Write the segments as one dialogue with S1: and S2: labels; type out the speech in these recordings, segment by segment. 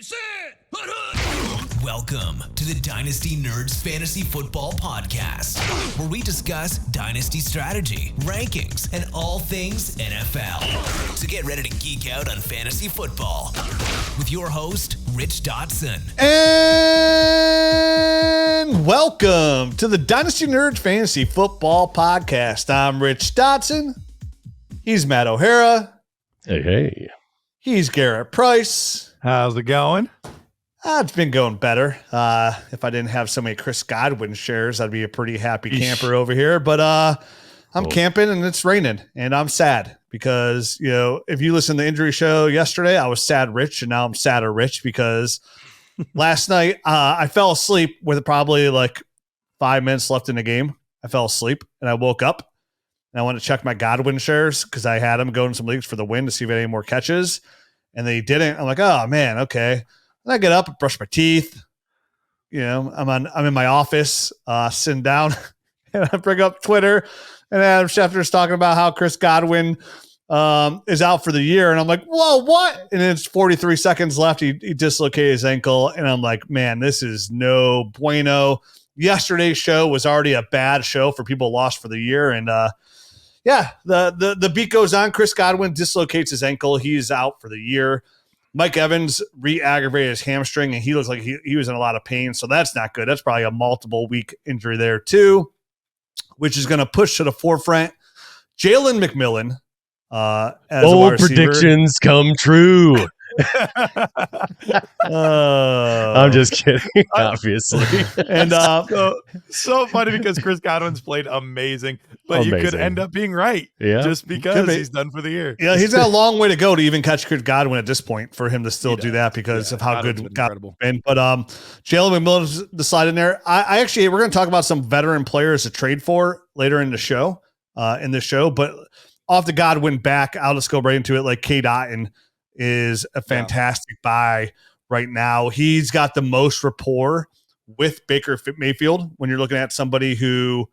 S1: sit.
S2: Welcome to the Dynasty Nerds Fantasy Football Podcast, where we discuss dynasty strategy, rankings, and all things NFL. So get ready to geek out on fantasy football with your host, Rich Dotson.
S3: And welcome to the Dynasty Nerd Fantasy Football Podcast. I'm Rich Dotson. He's Matt O'Hara.
S4: Hey.
S3: He's Garret Price.
S1: How's it going?
S3: It's been going better. If I didn't have so many Chris Godwin shares, I'd be a pretty happy camper over here. But I'm camping and it's raining, and I'm sad because, you know, if you listen to the injury show yesterday, I was sad Rich, and now I'm sadder Rich because last night I fell asleep with probably like 5 minutes left in the game. I fell asleep and I woke up and I wanted to check my Godwin shares because I had him go in some leagues for the win to see if he had any more catches, and they didn't. I'm like, oh man, okay. And I get up, brush my teeth. You know, I'm in my office, sitting down, and I bring up Twitter, and Adam Schefter's talking about how Chris Godwin is out for the year, and I'm like, whoa, what? And it's 43 seconds left. He dislocated his ankle, and I'm like, man, this is no bueno. Yesterday's show was already a bad show for people lost for the year, and the beat goes on. Chris Godwin dislocates his ankle. He's out for the year. Mike Evans re-aggravated his hamstring, and he looks like he was in a lot of pain, so that's not good. That's probably a multiple-week injury there too, which is going to push to the forefront Jalen McMillan as
S4: bold predictions come true. I'm just kidding, obviously.
S1: And so funny because Chris Godwin's played amazing, but you could end up being right, just because he's done for the year.
S3: Yeah, he's got a long way to go to even catch Chris Godwin at this point for him to still do that because of how good Godwin's been. But Jalen McMillan's the slide in there. I actually, we're going to talk about some veteran players to trade for later in the show, but off the Godwin back, I'll just go right into it. Like K. Dotson is a fantastic buy right now. He's got the most rapport with Baker Mayfield when you're looking at somebody who,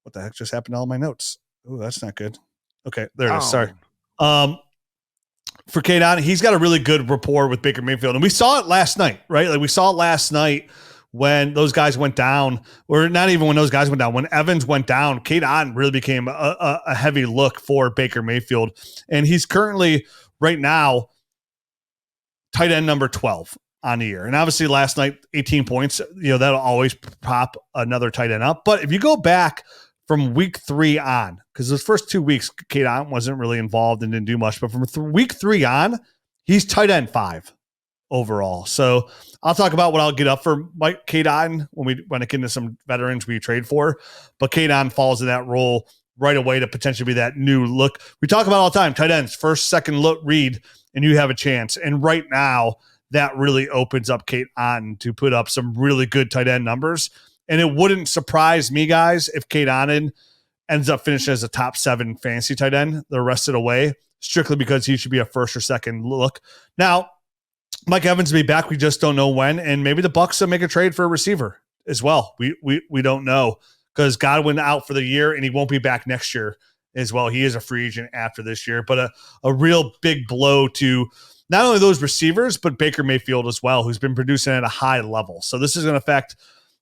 S3: what the heck just happened to all my notes? Oh, that's not good. Okay, there it is. Sorry. For K. Dotson, he's got a really good rapport with Baker Mayfield. And we saw it last night, right? Like we saw it last night when those guys went down, or not even when those guys went down, when Evans went down, K. Dotson really became a heavy look for Baker Mayfield. And he's currently right now tight end number 12 on the year. And obviously last night, 18 points, you know, that'll always pop another tight end up. But if you go back from week 3 on, because those first 2 weeks, K. Dotson wasn't really involved and didn't do much, but from week 3 on, he's tight end 5 overall. So I'll talk about what I'll get up for Mike K. Dotson when I get into some veterans we trade for, but K. Dotson falls in that role right away to potentially be that new look. We talk about all the time, tight ends, first, second look read, and you have a chance. And right now, that really opens up K. Dotson to put up some really good tight end numbers. And it wouldn't surprise me, guys, if K. Dotson ends up finishing as a top 7 fantasy tight end the rest of the way, strictly because he should be a first or second look. Now, Mike Evans will be back. We just don't know when. And maybe the Bucs will make a trade for a receiver as well. We don't know, because Godwin out for the year and he won't be back next year as well. He is a free agent after this year, but a real big blow to not only those receivers, but Baker Mayfield as well, who's been producing at a high level. So this is going to affect,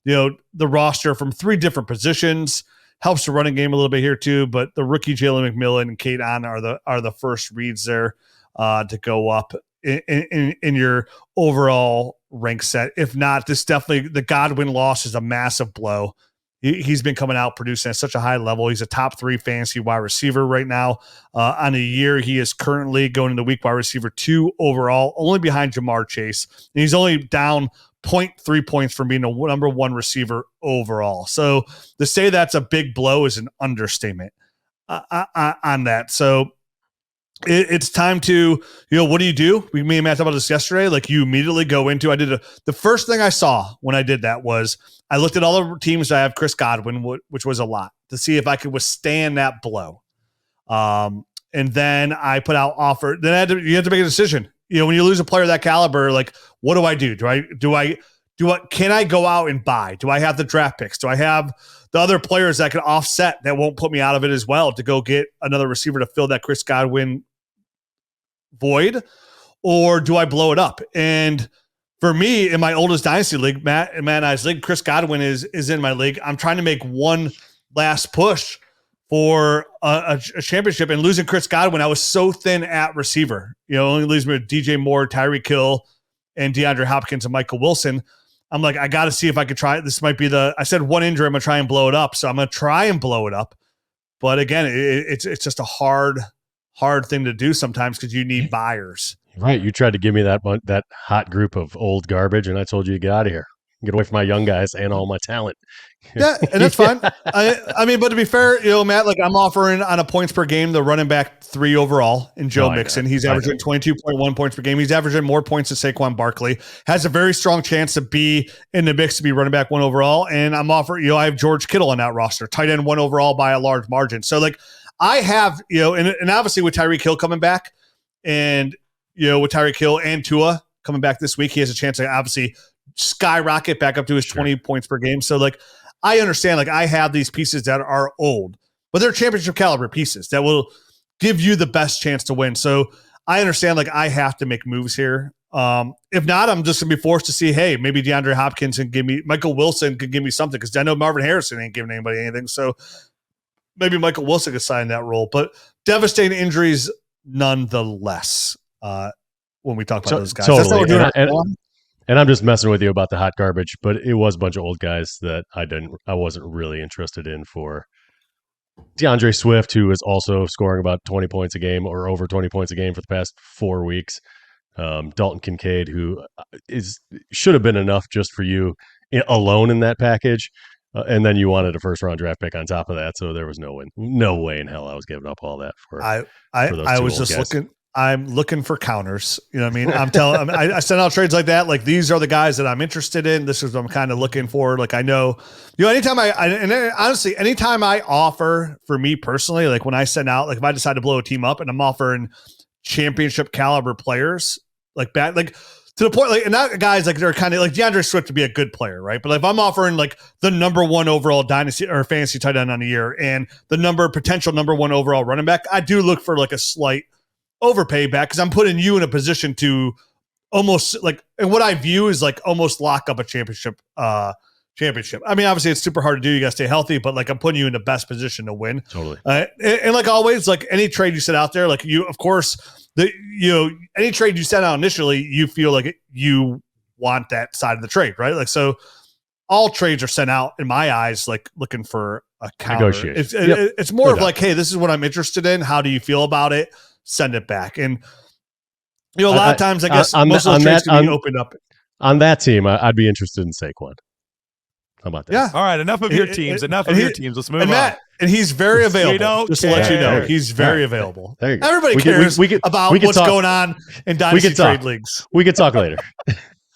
S3: you know, the roster from 3 different positions, helps the running game a little bit here too, but the rookie Jalen McMillan and K. Dotson are the first reads there to go up in your overall rank set. If not, this definitely, the Godwin loss is a massive blow. He's been coming out producing at such a high level. He's a top 3 fantasy wide receiver right now. On a year, he is currently going into week wide receiver 2 overall, only behind Jamar Chase. And he's only down 0.3 points from being a number 1 receiver overall. So to say that's a big blow is an understatement on that. So it's time to, you know, what do? Me and Matt talked about this yesterday. Like you immediately go into, the first thing I saw when I did that was I looked at all the teams that I have Chris Godwin, which was a lot, to see if I could withstand that blow. And then I put out offer. Then you have to make a decision. You know, when you lose a player of that caliber, like what do I do? Can I go out and buy? Do I have the draft picks? Do I have the other players that can offset that won't put me out of it as well to go get another receiver to fill that Chris Godwin void? or do I blow it up? And for me, in my oldest dynasty league, Matt and I's league, Chris Godwin is in my league. I'm trying to make one last push for a championship, and losing Chris Godwin, I was so thin at receiver. Only leaves me with DJ Moore, Tyreek Hill, and DeAndre Hopkins and Michael Wilson. I'm like, I got to see if I could try it. This might be I said one injury, I'm going to try and blow it up. So I'm going to try and blow it up. But again, it's just a hard thing to do sometimes because you need buyers.
S4: Right. You tried to give me that hot group of old garbage, and I told you to get out of here. Get away from my young guys and all my talent.
S3: Yeah, and that's fine. I mean, but to be fair, Matt, like I'm offering on a points per game the running back 3 overall in Joe Mixon. He's averaging 22.1 points per game. He's averaging more points than Saquon Barkley. Has a very strong chance to be in the mix to be running back 1 overall. And I'm offering, I have George Kittle on that roster, tight end 1 overall by a large margin. So like I have, and obviously with Tyreek Hill coming back, and with Tyreek Hill and Tua coming back this week, he has a chance to obviously skyrocket back up to his 20 points per game. So like I understand, like I have these pieces that are old, but they're championship caliber pieces that will give you the best chance to win. So I understand, like I have to make moves here. If not, I'm just gonna be forced to see, hey, maybe DeAndre Hopkins can give me, Michael Wilson could give me something, because I know Marvin Harrison ain't giving anybody anything. So maybe Michael Wilson could sign that role, but devastating injuries nonetheless. When we talk about those guys,
S4: totally.
S3: That's what we're doing.
S4: And I'm just messing with you about the hot garbage, but it was a bunch of old guys that I wasn't really interested in. For DeAndre Swift, who is also scoring about 20 points a game or over 20 points a game for the past 4 weeks. Dalton Kincaid, who should have been enough just for you alone in that package. And then you wanted a first-round draft pick on top of that, so there was no way in hell I was giving up all that for.
S3: I was just guys. I'm looking for counters. You know what I mean? I'm telling. I send out trades like that. Like these are the guys that I'm interested in. This is what I'm kind of looking for. Like I know, anytime and honestly, anytime I offer, for me personally, like when I send out, like if I decide to blow a team up and I'm offering championship caliber players, like to the point, like, and not guys like they're kind of like DeAndre Swift to be a good player, right? But if I'm offering like the number 1 overall dynasty or fantasy tight end on the year and the potential number 1 overall running back, I do look for like a slight overpay back, because I'm putting you in a position to almost like, and what I view is like almost lock up a championship. I mean, obviously it's super hard to do. You got to stay healthy, but like I'm putting you in the best position to win.
S4: Totally.
S3: And like always, like any trade you set out there, like you, of course, any trade you set out initially, you feel like you want that side of the trade, right? Like, so all trades are sent out in my eyes, like looking for a counter. It's more of like, hey, this is what I'm interested in. How do you feel about it? Send it back. And a lot of times, I guess most of those trades can be opened up. On
S4: that team, I'd be interested in Saquon. How about that?
S3: Yeah.
S1: All right. Enough of your teams. Let's move on.
S3: Matt, and he's very available. Just to let you know, he's very available.
S4: There you go.
S3: Everybody cares about what's going on in dynasty trade leagues.
S4: We could talk later.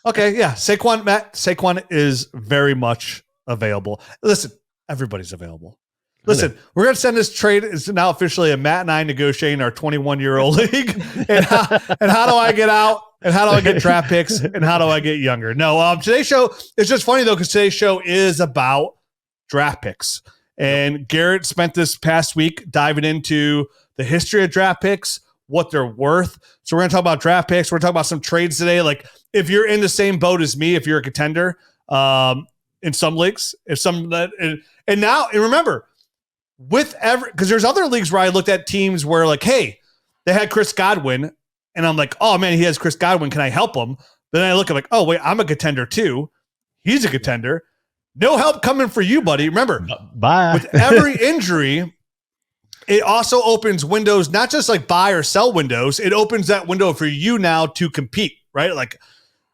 S3: Okay. Yeah. Saquon is very much available. Listen, everybody's available. Listen, we're going to send this trade. It's now officially a Matt and I negotiating our 21-year-old league. And how do I get out? And how do I get draft picks? And how do I get younger? No, today's show, it's just funny though, because today's show is about draft picks. And Garrett spent this past week diving into the history of draft picks, what they're worth. So we're going to talk about draft picks. We're going to talk about some trades today. Like if you're in the same boat as me, if you're a contender in some leagues, and remember, because there's other leagues where I looked at teams where like, hey, they had Chris Godwin, and I'm like, oh man, he has Chris Godwin. Can I help him? Then I look at like, oh wait, I'm a contender too. He's a contender. No help coming for you, buddy. Remember,
S4: bye.
S3: With every injury, it also opens windows, not just like buy or sell windows. It opens that window for you now to compete, right? Like,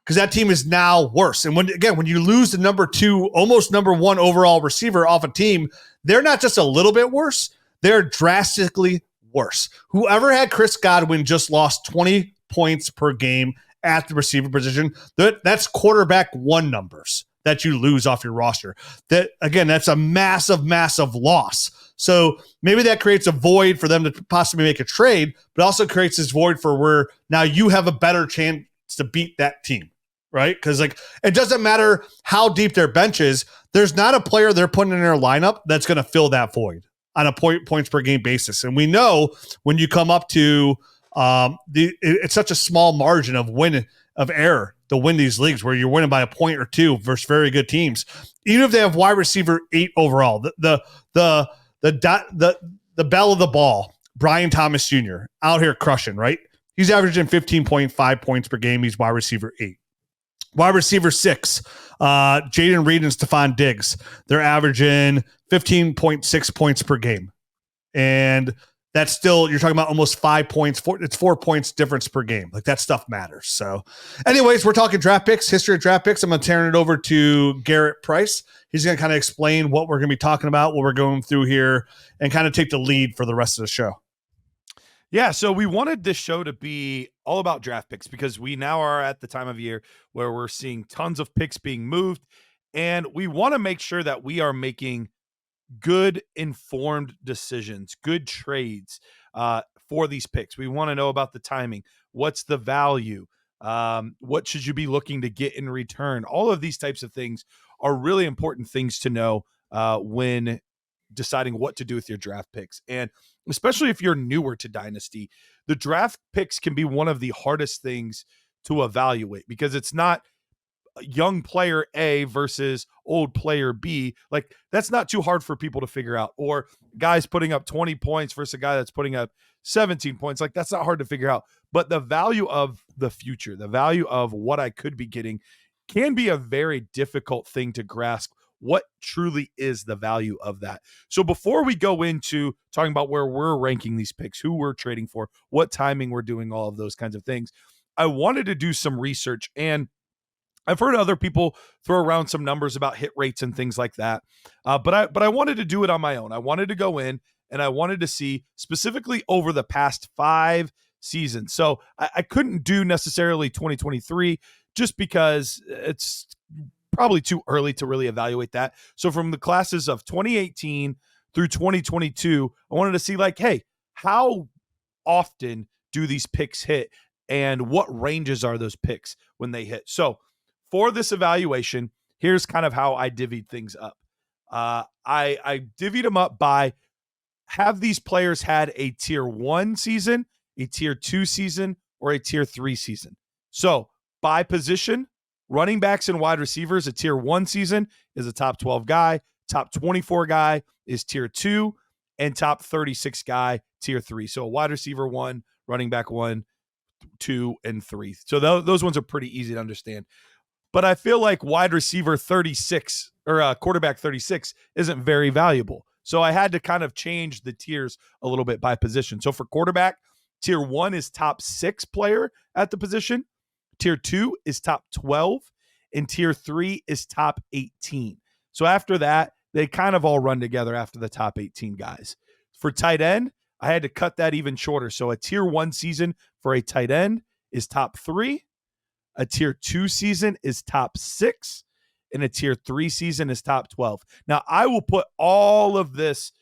S3: because that team is now worse. And when you lose the number 2, almost number 1 overall receiver off a team, they're not just a little bit worse, they're drastically worse. Whoever had Chris Godwin just lost 20 points per game at the receiver position. That's quarterback 1 numbers that you lose off your roster. That's a massive, massive loss. So maybe that creates a void for them to possibly make a trade, but also creates this void for where now you have a better chance to beat that team. Right? Because like it doesn't matter how deep their bench is, there's not a player they're putting in their lineup that's going to fill that void on a points per game basis. And we know when you come up to It's such a small margin of error to win these leagues where you're winning by a point or two versus very good teams. Even if they have wide receiver 8 overall, the bell of the ball, Brian Thomas Jr. out here crushing, right? He's averaging 15.5 points per game. He's wide receiver 8. Wide receiver 6, Jaden Reed and Stephon Diggs. They're averaging 15.6 points per game. And that's still, you're talking about almost 5 points. It's 4 points difference per game. Like, that stuff matters. So anyways, we're talking draft picks, history of draft picks. I'm going to turn it over to Garret Price. He's going to kind of explain what we're going to be talking about, what we're going through here, and kind of take the lead for the rest of the show.
S1: Yeah, so we wanted this show to be all about draft picks because we now are at the time of year where we're seeing tons of picks being moved, and we want to make sure that we are making good, informed decisions, good trades for these picks. We want to know about the timing. What's the value? What should you be looking to get in return? All of these types of things are really important things to know when deciding what to do with your draft picks. And especially if you're newer to Dynasty, the draft picks can be one of the hardest things to evaluate because it's not young player A versus old player B. Like, that's not too hard for people to figure out. Or guys putting up 20 points versus a guy that's putting up 17 points. Like, that's not hard to figure out. But the value of the future, the value of what I could be getting can be a very difficult thing to grasp. What truly is the value of that? So before we go into talking about where we're ranking these picks, who we're trading for, what timing we're doing, all of those kinds of things, I wanted to do some research, and I've heard other people throw around some numbers about hit rates and things like that. But I wanted to do it on my own. I wanted to go in and I wanted to see specifically over the past 5 seasons. So I couldn't do necessarily 2023 just because it's probably too early to really evaluate that. So from the classes of 2018 through 2022, I wanted to see, like, hey, how often do these picks hit and what ranges are those picks when they hit? So for this evaluation, here's kind of how I divvied things up. I divvied them up by, have these players had a tier 1 season, a tier 2 season, or a tier 3 season? So by position, running backs and wide receivers, a tier 1 season is a top 12 guy, top 24 guy is tier 2, and top 36 guy, tier 3. So a wide receiver 1, running back 1, 2, and 3. So those ones are pretty easy to understand. But I feel like wide receiver 36 or quarterback 36 isn't very valuable. So I had to kind of change the tiers a little bit by position. So for quarterback, tier 1 is top 6 player at the position. Tier 2 is top 12, and tier 3 is top 18. So after that, they kind of all run together after the top 18 guys. For tight end, I had to cut that even shorter. So a tier 1 season for a tight end is top 3. A tier 2 season is top 6, and a tier 3 season is top 12. Now, I will put all of this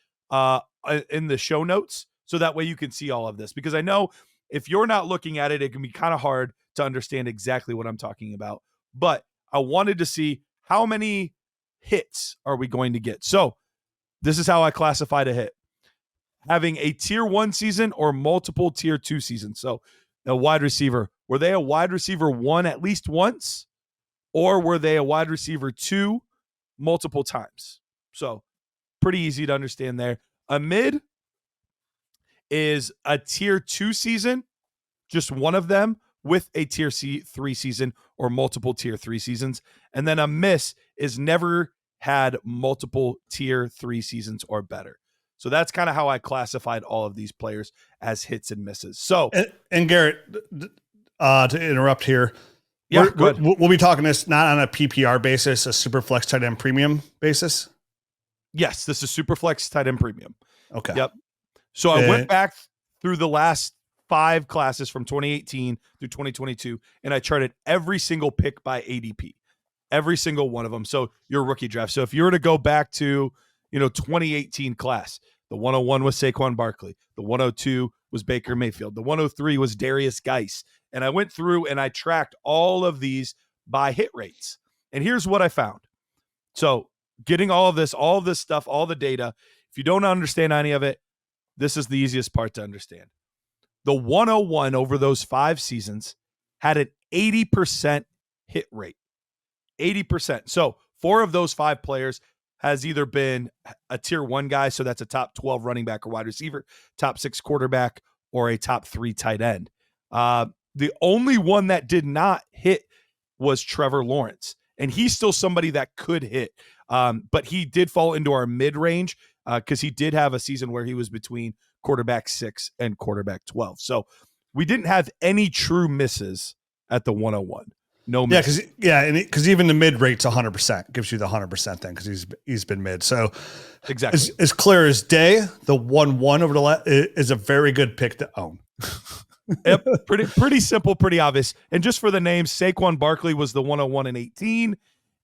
S1: in the show notes so that way you can see all of this, because I know if you're not looking at it, it can be kind of hard to understand exactly what I'm talking about. But I wanted to see how many hits are we going to get. So this is how I classified a hit: having a tier 1 season or multiple tier 2 seasons. So a wide receiver, were they a wide receiver 1 at least once, or were they a wide receiver 2 multiple times? So pretty easy to understand there. A mid is a tier 2 season, just one of them, with a tier 3 season or multiple tier 3 seasons. And then a miss is never had multiple tier 3 seasons or better. So that's kind of how I classified all of these players as hits and misses. So,
S3: and Garret, to interrupt here,
S1: yeah,
S3: we'll be talking this not on a PPR basis, a super flex tight end premium basis.
S1: Yes, this is super flex tight end premium.
S3: Okay.
S1: Yep. So I went back through the last 5 classes from 2018 through 2022, and I charted every single pick by ADP, every single one of them. So your rookie draft. So if you were to go back to 2018 class, the 101 was Saquon Barkley. The 102 was Baker Mayfield. The 103 was Darius Geis. And I went through and I tracked all of these by hit rates. And here's what I found. So getting all of this stuff, all the data, if you don't understand any of it, this is the easiest part to understand. The 101 over those 5 seasons had an 80% hit rate. 80%. So 4 of those 5 players has either been a tier 1 guy, so that's a top 12 running back or wide receiver, top 6 quarterback, or a top 3 tight end. The only one that did not hit was Trevor Lawrence, and he's still somebody that could hit. But he did fall into our mid-range because he did have a season where he was between quarterback 6 and quarterback 12. So we didn't have any true misses at the 101. No misses.
S3: Because even the mid rate's 100%, gives you the 100% thing because he's been mid. So
S1: exactly,
S3: as clear as day, the 1-1 over the is a very good pick to own.
S1: Yep, pretty simple, pretty obvious. And just for the names, Saquon Barkley was the 101 in 18,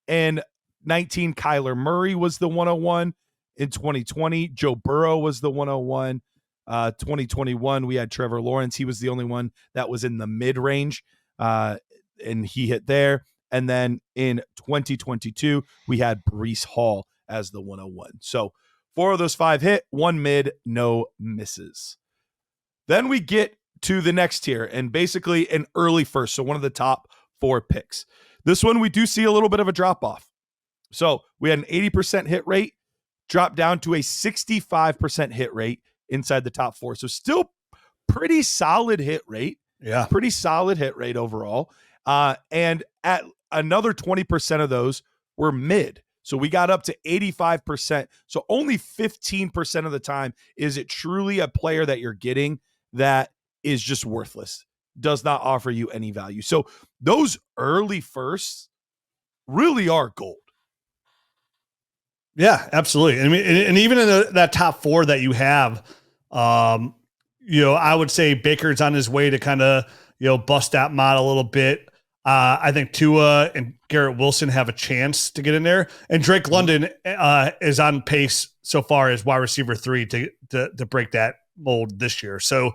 S1: and 19 Kyler Murray was the 101 in 2020. Joe Burrow was the 101. 2021 we had Trevor Lawrence. He was the only one that was in the mid range, and he hit there. And then in 2022 we had Breece Hall as the 101. So 4 of those 5 hit, 1 mid, no misses. Then we get to the next tier, and basically an early first, so one of the top 4 picks. This one we do see a little bit of a drop off. So we had an 80% hit rate, drop down to a 65% hit rate inside the top 4. So still pretty solid hit rate.
S3: Yeah.
S1: Pretty solid hit rate overall. And at another 20% of those were mid. So we got up to 85%. So only 15% of the time is it truly a player that you're getting that is just worthless, does not offer you any value. So those early firsts really are gold.
S3: Yeah, absolutely. I mean, and even in that top 4 that you have, I would say Baker's on his way to kind of, bust that model a little bit. I think Tua and Garrett Wilson have a chance to get in there, and Drake London is on pace so far as wide receiver 3 to break that mold this year. So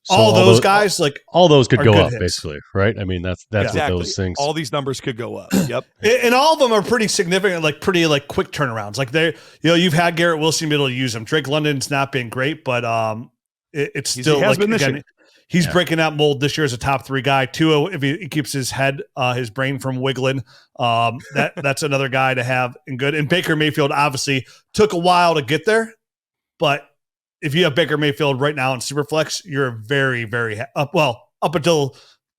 S3: all those guys,
S4: all those could go up,
S3: hits.
S4: basically, right? I mean, that's
S1: exactly.
S4: what those things.
S1: All these numbers could go up. Yep,
S3: and all of them are pretty significant, pretty quick turnarounds. Like you've had Garrett Wilson be able to use them. Drake London's not been great, but it's still
S1: he has been this year.
S3: He's breaking that mold this year as a top 3 guy. Tua, if he keeps his brain from wiggling, that's another guy to have in good. And Baker Mayfield obviously took a while to get there, but if you have Baker Mayfield right now in Superflex, you're very, very up until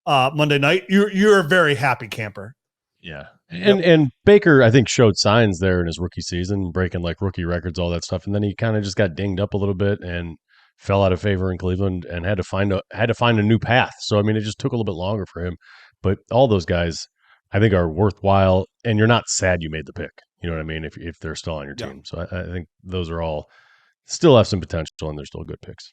S3: Monday night, you're a very happy camper.
S4: Yeah, and Baker, I think, showed signs there in his rookie season, breaking rookie records, all that stuff, and then he kind of just got dinged up a little bit and fell out of favor in Cleveland and had to find a new path. So I mean, it just took a little bit longer for him. But all those guys, I think, are worthwhile, and you're not sad you made the pick. You know what I mean? If they're still on your team, so I think those are all still have some potential, and they're still good picks.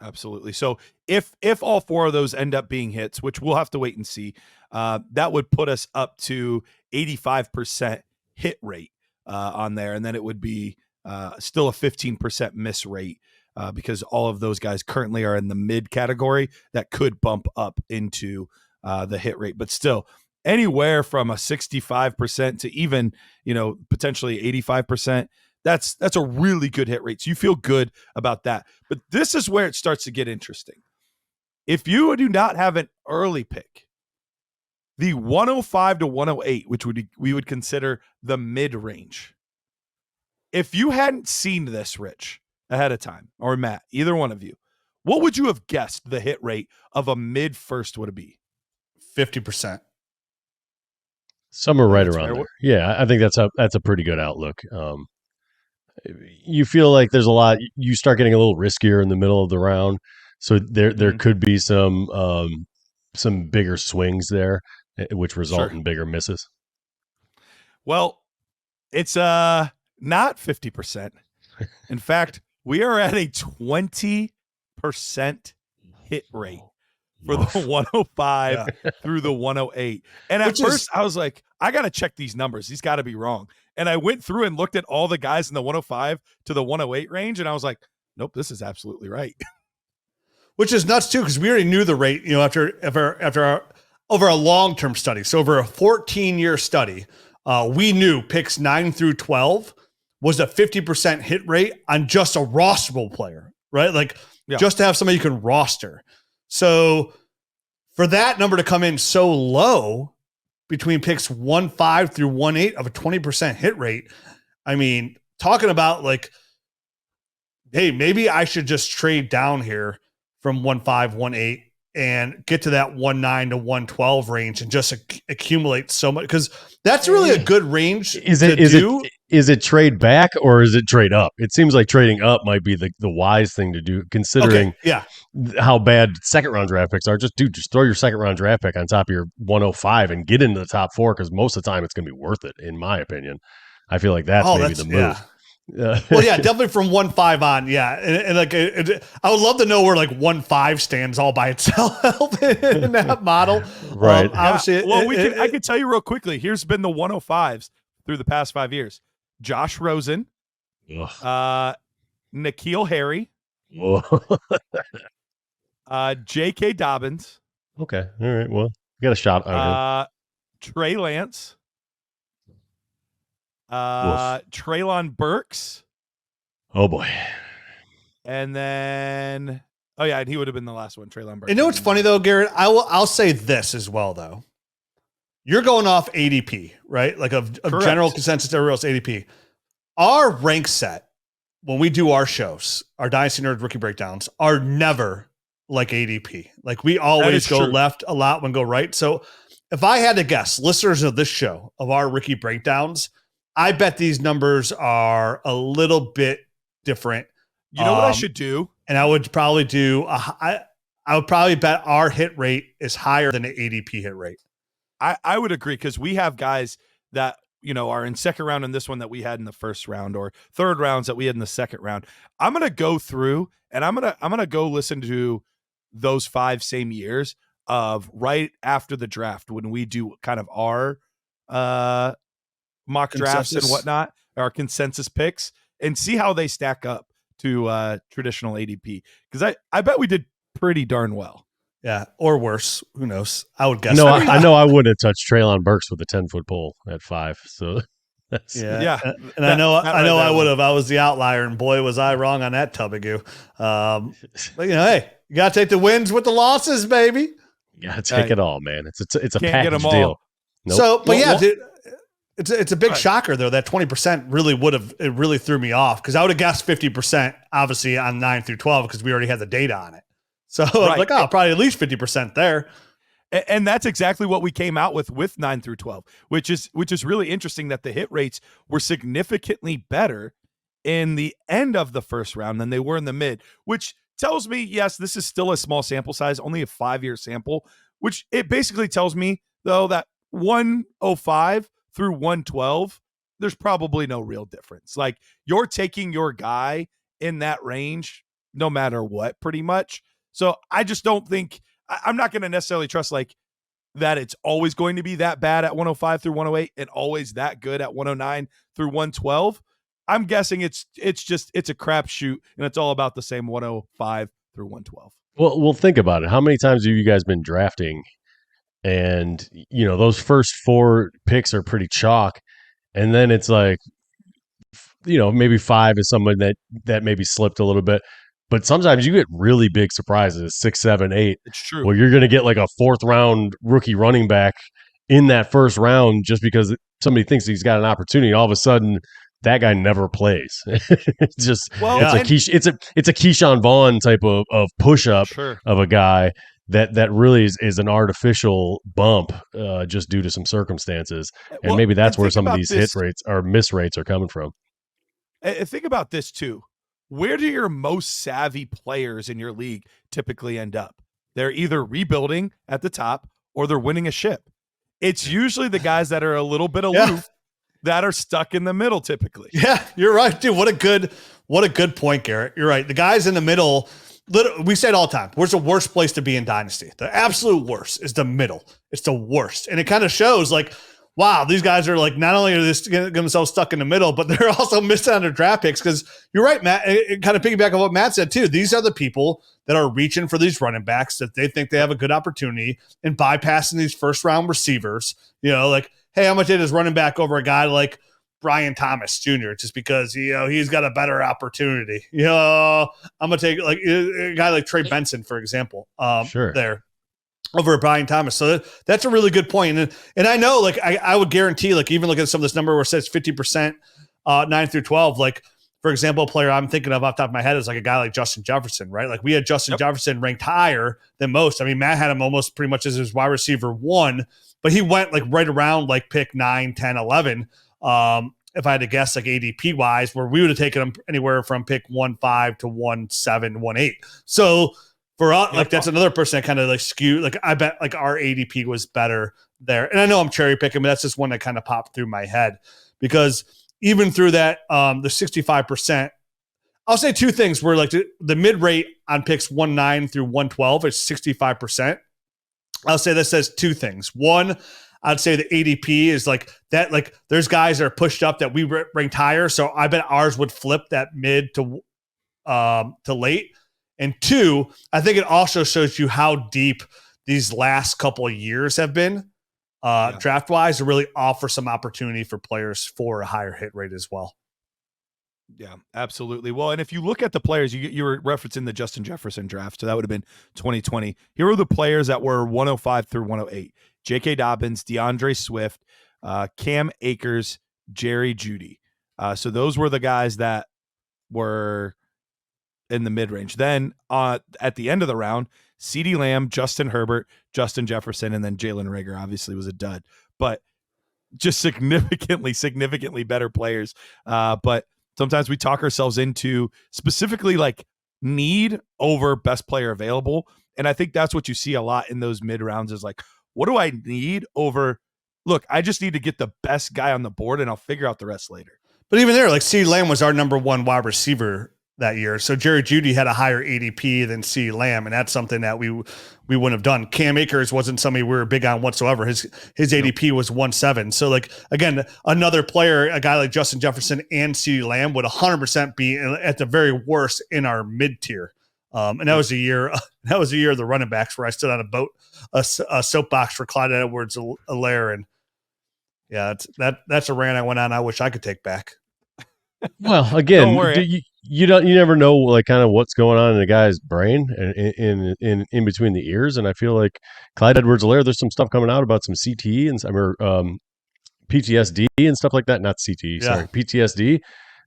S1: Absolutely. So if all 4 of those end up being hits, which we'll have to wait and see, that would put us up to 85% hit rate on there, and then it would be still a 15% miss rate because all of those guys currently are in the mid category that could bump up into the hit rate, but still anywhere from a 65% to even potentially 85%. That's a really good hit rate. So you feel good about that. But this is where it starts to get interesting. If you do not have an early pick, the 105 to 108, which we would consider the mid-range, if you hadn't seen this, Rich, ahead of time, or Matt, either one of you, what would you have guessed the hit rate of a mid-first would be?
S3: 50%.
S4: Somewhere right around there. Yeah, I think that's a pretty good outlook. You feel like there's a lot. You start getting a little riskier in the middle of the round, so there could be some bigger swings there, which result in bigger misses.
S1: Well, it's not 50%. In fact, we are at a 20% hit rate for the 105 through the 108. And at first I was like, I got to check these numbers. These got to be wrong. And I went through and looked at all the guys in the 105 to the 108 range. And I was like, nope, this is absolutely right.
S3: Which is nuts too, because we already knew the rate, after over a long-term study. So over a 14-year study, we knew picks 9 through 12 was a 50% hit rate on just a rosterable player, right? just to have somebody you can roster. So for that number to come in so low between picks 1-5 through 1-8 of a 20% hit rate, I mean, talking about like, hey, maybe I should just trade down here from 1-5, 1-8 and get to that 1-9 to 1-12 range and just accumulate so much, because that's really a good range.
S4: Is it trade back or is it trade up? It seems like trading up might be the wise thing to do, considering how bad second round draft picks are. Just throw your second round draft pick on top of your 105 and get into the top 4, because most of the time it's going to be worth it, in my opinion. I feel like that's the move.
S3: Yeah. Well, yeah, definitely from 1-5 on. Yeah. And like, I would love to know where like 1-5 stands all by itself in that model.
S4: Right.
S3: Obviously.
S1: I could tell you real quickly. Here's been the 105s through the past 5 years. Josh Rosen, N'Keal Harry, J.K. Dobbins.
S4: Okay. All right. Well, you got a shot on him.
S1: Trey Lance. Treylon Burks.
S4: Oh boy.
S1: And then and he would have been the last one, Treylon Burks.
S3: You know what's funny though, Garrett? I'll say this as well though. You're going off ADP, right? Like of general consensus, everywhere else ADP. Our rank set when we do our shows, our Dynasty Nerd rookie breakdowns, are never like ADP. Like we always go left a lot when go right. So if I had to guess, listeners of this show, of our rookie breakdowns, I bet these numbers are a little bit different.
S1: You know what I should do?
S3: And I would probably do I would probably bet our hit rate is higher than the ADP hit rate.
S1: I would agree, because we have guys that, you know, are in second round in this one that we had in the first round, or third rounds that we had in the second round. I'm going to go through and I'm going to go listen to those 5 same years of right after the draft, when we do kind of our mock drafts and whatnot, our consensus picks, and see how they stack up to traditional ADP. Because I bet we did pretty darn well.
S3: Yeah, or worse. Who knows? I would guess.
S4: No, I know I wouldn't have touched Treylon Burks with a 10-foot pole at 5. So that's
S3: yeah. And I know I would have. I was the outlier, and boy, was I wrong on that tub of goo. But you know, hey, you gotta take the wins with the losses, baby.
S4: You gotta take it all, man. It's a
S1: Can't
S4: package
S1: get them all.
S4: deal.
S3: Nope. So, but dude, it's a big shocker though. That 20% really threw me off, because I would have guessed 50%, obviously on 9 through 12, because we already had the data on it. So I was like, probably at least 50% there.
S1: And that's exactly what we came out with 9 through 12, which is really interesting, that the hit rates were significantly better in the end of the first round than they were in the mid, which tells me, yes, this is still a small sample size, only a 5-year sample, which it basically tells me, though, that 105 through 112, there's probably no real difference. Like, you're taking your guy in that range no matter what, pretty much. So I just don't think, I'm not going to necessarily trust like that it's always going to be that bad at 105 through 108 and always that good at 109 through 112. I'm guessing it's a crapshoot, and it's all about the same 105 through 112.
S4: Well, think about it. How many times have you guys been drafting, and you know those first 4 picks are pretty chalk, and then it's like, you know, maybe 5 is someone that maybe slipped a little bit. But sometimes you get really big surprises, 6, 7, 8.
S1: It's true.
S4: Well, you're going to get like a 4th round rookie running back in that first round just because somebody thinks he's got an opportunity. All of a sudden, that guy never plays. It's just it's a Keyshawn Vaughn type of push up of a guy that really is an artificial bump just due to some circumstances, and maybe that's where some of these hit rates or miss rates are coming from.
S1: And think about this too. Where do your most savvy players in your league typically end up? They're either rebuilding at the top or they're winning a ship. It's usually the guys that are a little bit aloof that are stuck in the middle typically. Yeah,
S3: you're right, dude. What a good point, Garrett. You're right. The guys in the middle, we say it all the time. Where's the worst place to be in Dynasty? The absolute worst is the middle. It's the worst. And it kind of shows like, wow, these guys are like, not only are they getting themselves stuck in the middle, but they're also missing on their draft picks. Because you're right, Matt. It kind of piggyback on what Matt said too. These are the people that are reaching for these running backs that they think they have a good opportunity and bypassing these first round receivers. You know, like, hey, how much it is running back over a guy like Brian Thomas Jr. just because, he's got a better opportunity. I'm going to take like a guy like Trey Benson, for example,
S4: Sure.
S3: there over at Brian Thomas. So that's a really good point. And I know, like, I would guarantee, like, even looking at some of this number where it says 50%, 9 through 12, like, for example, a player I'm thinking of off the top of my head is like a guy like Justin Jefferson, right? Like we had Justin Jefferson ranked higher than most. I mean, Matt had him almost pretty much as his wide receiver 1, but he went like right around like pick 9, 10, 11. If I had to guess, like ADP wise, where we would have taken him anywhere from pick 1.5 to 1.7, 1.8. So for us, like that's another person that kind of like skewed. Like I bet like our ADP was better there. And I know I'm cherry picking, but that's just one that kind of popped through my head because even through that, the 65%, I'll say two things where like the mid rate on picks 1.9 through 1.12 is 65%. I'll say this says two things. One, I'd say the ADP is like that. Like there's guys that are pushed up that we ranked higher. So I bet ours would flip that mid to late. And two, I think it also shows you how deep these last couple of years have been draft wise to really offer some opportunity for players for a higher hit rate as well.
S1: Yeah, absolutely. Well, and if you look at the players, you were referencing the Justin Jefferson draft, so that would have been 2020. Here are the players that were 105 through 108. J.K. Dobbins, DeAndre Swift, Cam Akers, Jerry Jeudy. So those were the guys that were in the mid-range. Then at the end of the round, CeeDee Lamb, Justin Herbert, Justin Jefferson, and then Jalen Reagor obviously was a dud. But just significantly better players. But sometimes we talk ourselves into specifically like need over best player available. And I think that's what you see a lot in those mid rounds is like, what do I need over? Look, I just need to get the best guy on the board and I'll figure out the rest later.
S3: But even there, like CeeDee Lamb was our number 1 wide receiver that year. So Jerry Jeudy had a higher ADP than CeeDee Lamb. And that's something that we wouldn't have done. Cam Akers wasn't somebody we were big on whatsoever. His ADP was 1.7. So like, again, another player, a guy like Justin Jefferson and CeeDee Lamb would 100% be at the very worst in our mid tier. And that was the year of the running backs where I stood on a soapbox for Clyde Edwards-Helaire. And yeah, that's a rant I went on. I wish I could take back.
S4: Well, again, you never know like kind of what's going on in a guy's brain and in between the ears. And I feel like Clyde Edwards-Helaire, there's some stuff coming out about some CTE and PTSD and stuff like that. Not CTE, sorry, PTSD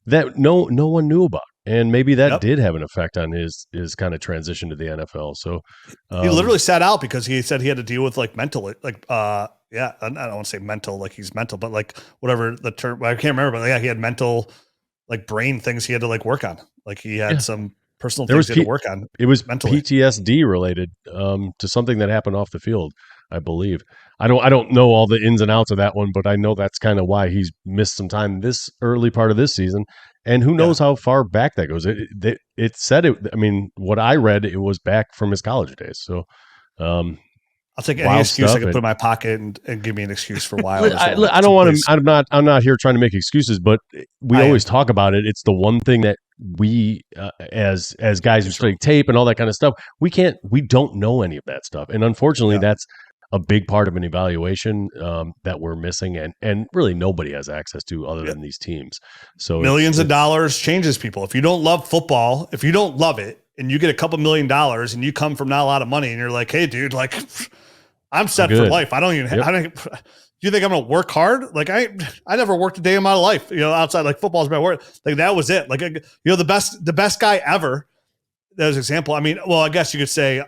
S4: that no one knew about. And maybe that did have an effect on his kind of transition to the NFL. So
S3: he literally sat out because he said he had to deal with like mental, like, I don't want to say mental, like he's mental, but like whatever the term, I can't remember, but yeah, he had mental, like brain things he had to like work on. Like he had some personal things he had to work on.
S4: It was
S3: mentally.
S4: PTSD related to something that happened off the field, I believe. I don't know all the ins and outs of that one, but I know that's kind of why he's missed some time this early part of this season. And who knows how far back that goes. It said it. I mean, what I read, it was back from his college days. So
S3: I'll take any excuse I can put in my pocket and give me an excuse for why.
S4: I don't want to. I'm not here trying to make excuses, but we always talk about it. It's the one thing that we, as guys who study tape and all that kind of stuff, we don't know any of that stuff, and unfortunately, that's a big part of an evaluation that we're missing, and really nobody has access to other than these teams. So
S3: millions of dollars changes people. If you don't love football, if you don't love it, and you get a couple $1 million and you come from not a lot of money and you're like, hey dude, like I'm set for life. I don't even you think I'm going to work hard? Like I never worked a day in my life, outside like football's my work. Like that was it. Like, the best guy ever. There's an example. I mean, well, I guess you could say,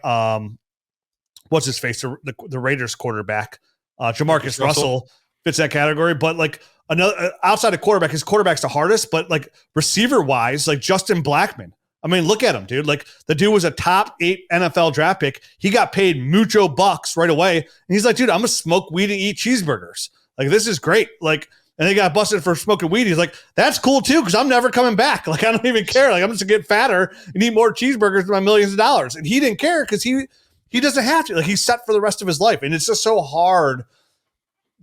S3: what's his face? The Raiders quarterback, Jamarcus Russell fits that category, but like another outside of quarterback, his quarterback's the hardest, but like receiver wise, like Justin Blackmon. I mean, look at him, dude. Like the dude was a top 8 NFL draft pick. He got paid mucho bucks right away. And he's like, dude, I'm gonna smoke weed and eat cheeseburgers. Like, this is great. Like, and they got busted for smoking weed. He's like, that's cool too, because I'm never coming back. Like, I don't even care. Like, I'm just gonna get fatter and eat more cheeseburgers for my millions of dollars. And he didn't care because he doesn't have to. Like, he's set for the rest of his life. And it's just so hard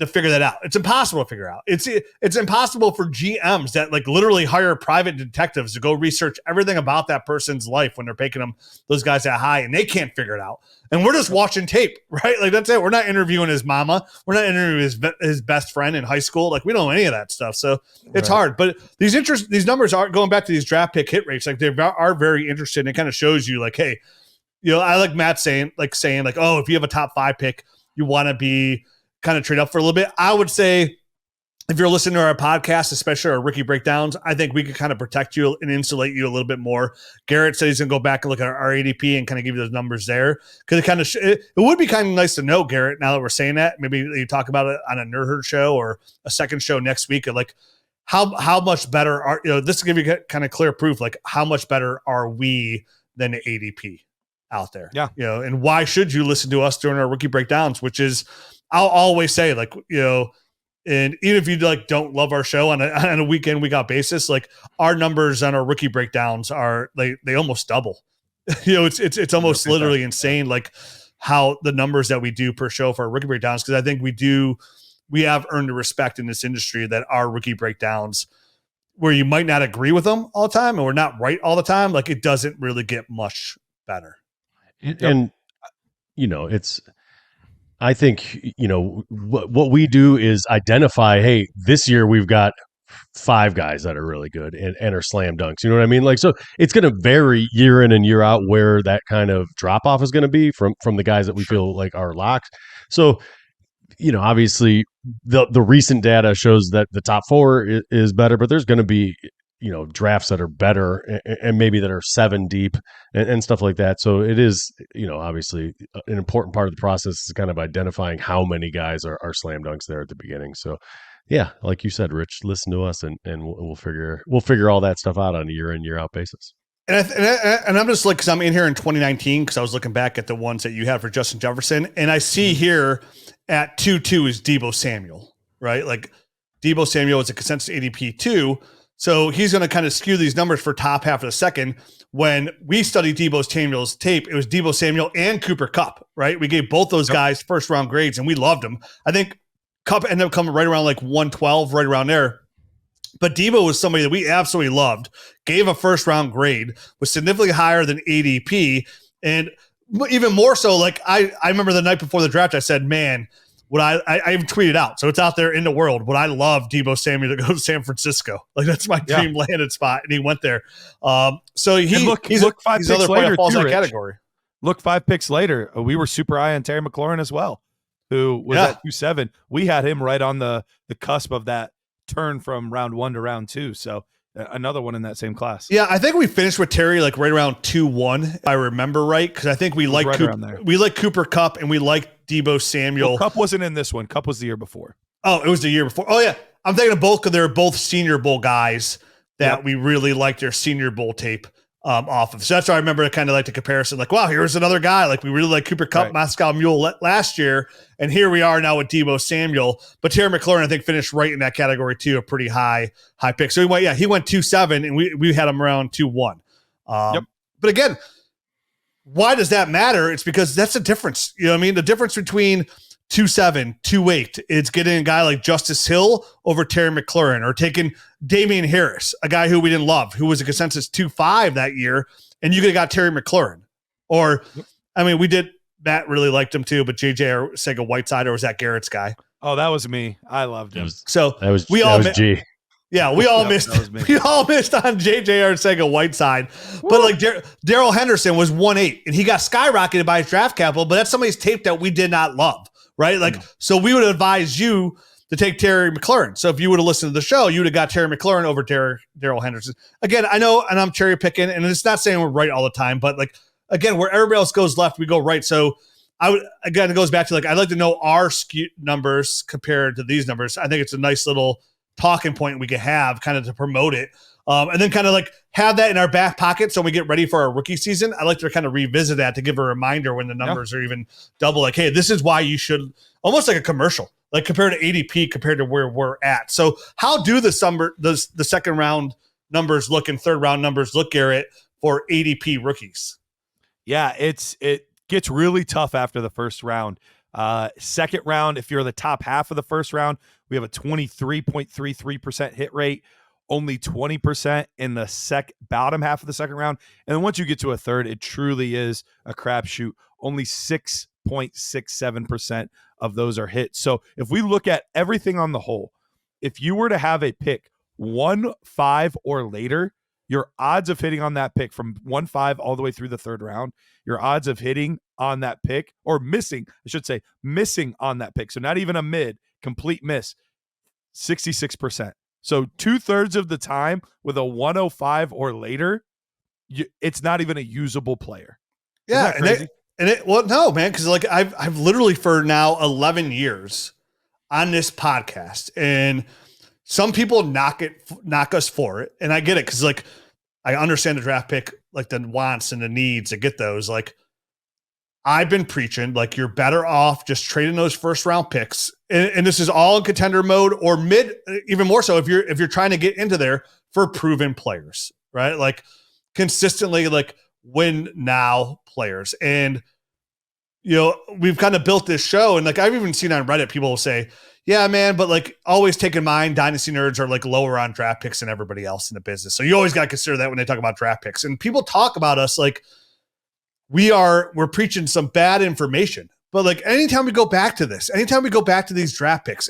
S3: to figure that out. It's impossible to figure out. It's impossible for GMs that like literally hire private detectives to go research everything about that person's life when they're picking them, those guys that high, and they can't figure it out. And we're just watching tape, right? Like that's it. We're not interviewing his mama. We're not interviewing his best friend in high school. Like we don't know any of that stuff. So it's hard. But these numbers are going back to these draft pick hit rates. Like they are very interesting. It kind of shows you like, hey, I like Matt saying, oh, if you have a top 5 pick, you want to be kind of trade up for a little bit. I would say if you're listening to our podcast, especially our rookie breakdowns, I think we could kind of protect you and insulate you a little bit more. Garrett said he's going to go back and look at our ADP and kind of give you those numbers there. Because it kind of it would be kind of nice to know, Garrett, now that we're saying that. Maybe you talk about it on a Nerd Herd show or a second show next week. And like how much better are, this will give you kind of clear proof, like how much better are we than the ADP out there?
S1: Yeah.
S3: And why should you listen to us during our rookie breakdowns, which is, I'll always say, like, and even if you like don't love our show on a week in, week out basis, like our numbers on our rookie breakdowns are they almost double. It's almost literally insane, like how the numbers that we do per show for our rookie breakdowns. Because I think we have earned the respect in this industry that our rookie breakdowns, where you might not agree with them all the time and we're not right all the time, like it doesn't really get much better.
S4: And it's. I think, what we do is identify, hey, this year we've got 5 guys that are really good and are slam dunks. You know what I mean? Like, so it's going to vary year in and year out where that kind of drop off is going to be from the guys that we feel like are locks. So, obviously the recent data shows that the top 4 is better, but there's going to be, drafts that are better and maybe that are 7 deep and stuff like that. So it is, obviously an important part of the process is kind of identifying how many guys are slam dunks there at the beginning. So yeah, like you said, Rich, listen to us and we'll figure all that stuff out on a year in, year out basis.
S3: And I'm just like, cause I'm in here in 2019, cause I was looking back at the ones that you had for Justin Jefferson. And I see here at 2-2 is Deebo Samuel, right? Like Deebo Samuel is a consensus ADP 2. So he's going to kind of skew these numbers for top half of the second. When we studied Deebo Samuel's tape, it was Deebo Samuel and Cooper Kupp, right? We gave both those guys first round grades and we loved them. I think Kupp ended up coming right around like 112, right around there. But Deebo was somebody that we absolutely loved, gave a first round grade, was significantly higher than ADP. And even more so, like I remember the night before the draft, I said, man, I even tweeted out, so it's out there in the world. Would I love Deebo Samuel to go to San Francisco? Like that's my dream landed spot, and he went there. So he's
S1: 5 picks later
S3: falls
S1: too,
S3: in that
S1: Rich.
S3: category.
S1: Look, 5 picks later, we were super high on Terry McLaurin as well, who was at 2.7. We had him right on the cusp of that turn from round 1 to round 2. So another one in that same class.
S3: Yeah, I think we finished with Terry like right around 2-1, if I remember right, because I think we like Cooper Kupp and we like Deebo Samuel.
S1: Well, Kupp wasn't in this one. Kupp was the year before.
S3: Oh, it was the year before. Oh yeah, I'm thinking of both because they're both Senior Bowl guys that we really liked their Senior Bowl tape off of. So that's why I remember kind of like the comparison. Like, wow, here's another guy. Like we really like Cooper Kupp, Moscow Mule last year, and here we are now with Deebo Samuel. But Terry McLaurin, I think, finished right in that category too, a pretty high pick. So he went 2.7, and we had him around 2.1. But again, why does that matter? It's because that's the difference. You know what I mean? The difference between 2.7, 2.8, it's getting a guy like Justice Hill over Terry McLaurin, or taking Damian Harris, a guy who we didn't love, who was a consensus 2.5 that year, and you could have got Terry McLaurin. Or, I mean, Matt really liked him too, but JJ Arcega-Whiteside, or was that Garrett's guy?
S1: Oh, that was me. I loved him.
S4: That was G.
S3: Yeah, we all missed on JJ Arcega-Whiteside. But like Darrell Henderson was 1.8, and he got skyrocketed by his draft capital, but that's somebody's tape that we did not love, right? Like, so we would advise you to take Terry McLaurin. So if you would have listened to the show, you would have got Terry McLaurin over Darrell Henderson. Again, I know, and I'm cherry picking, and it's not saying we're right all the time, but like, again, where everybody else goes left, we go right. So it goes back to like, I'd like to know our skew numbers compared to these numbers. I think it's a nice little talking point we could have kind of to promote it. And then kind of like have that in our back pocket. So when we get ready for our rookie season, I like to kind of revisit that to give a reminder when the numbers are even double, like, hey, this is why you should, almost like a commercial, like compared to ADP, compared to where we're at. So how do the second round numbers look and third round numbers look, Garrett, for ADP rookies?
S1: Yeah, it gets really tough after the first round. Second round, if you're the top half of the first round, we have a 23.33% hit rate, only 20% in the bottom half of the second round. And then once you get to a third, it truly is a crapshoot. Only 6.67% of those are hit. So if we look at everything on the whole, if you were to have a pick 1, 5, or later, your odds of hitting on that pick from 1, 5 all the way through the third round, your odds of hitting on that pick, or missing on that pick, so not even a complete miss, 66%. So 2/3 of the time with a 105 or later, it's not even a usable player.
S3: Yeah, well, no, man, because like I've literally for now 11 years on this podcast, and some people knock us for it, and I get it because like I understand the draft pick, like the wants and the needs to get those. Like I've been preaching, like you're better off just trading those first round picks, and this is all in contender mode or mid, even more so if you're trying to get into there for proven players, right? Like consistently, like win now players. And you know, we've kind of built this show, and like I've even seen on Reddit people will say, yeah, man, but like always take in mind Dynasty Nerds are like lower on draft picks than everybody else in the business. So you always got to consider that when they talk about draft picks. And people talk about us like we're preaching some bad information. But like anytime we go back to this, anytime we go back to these draft picks,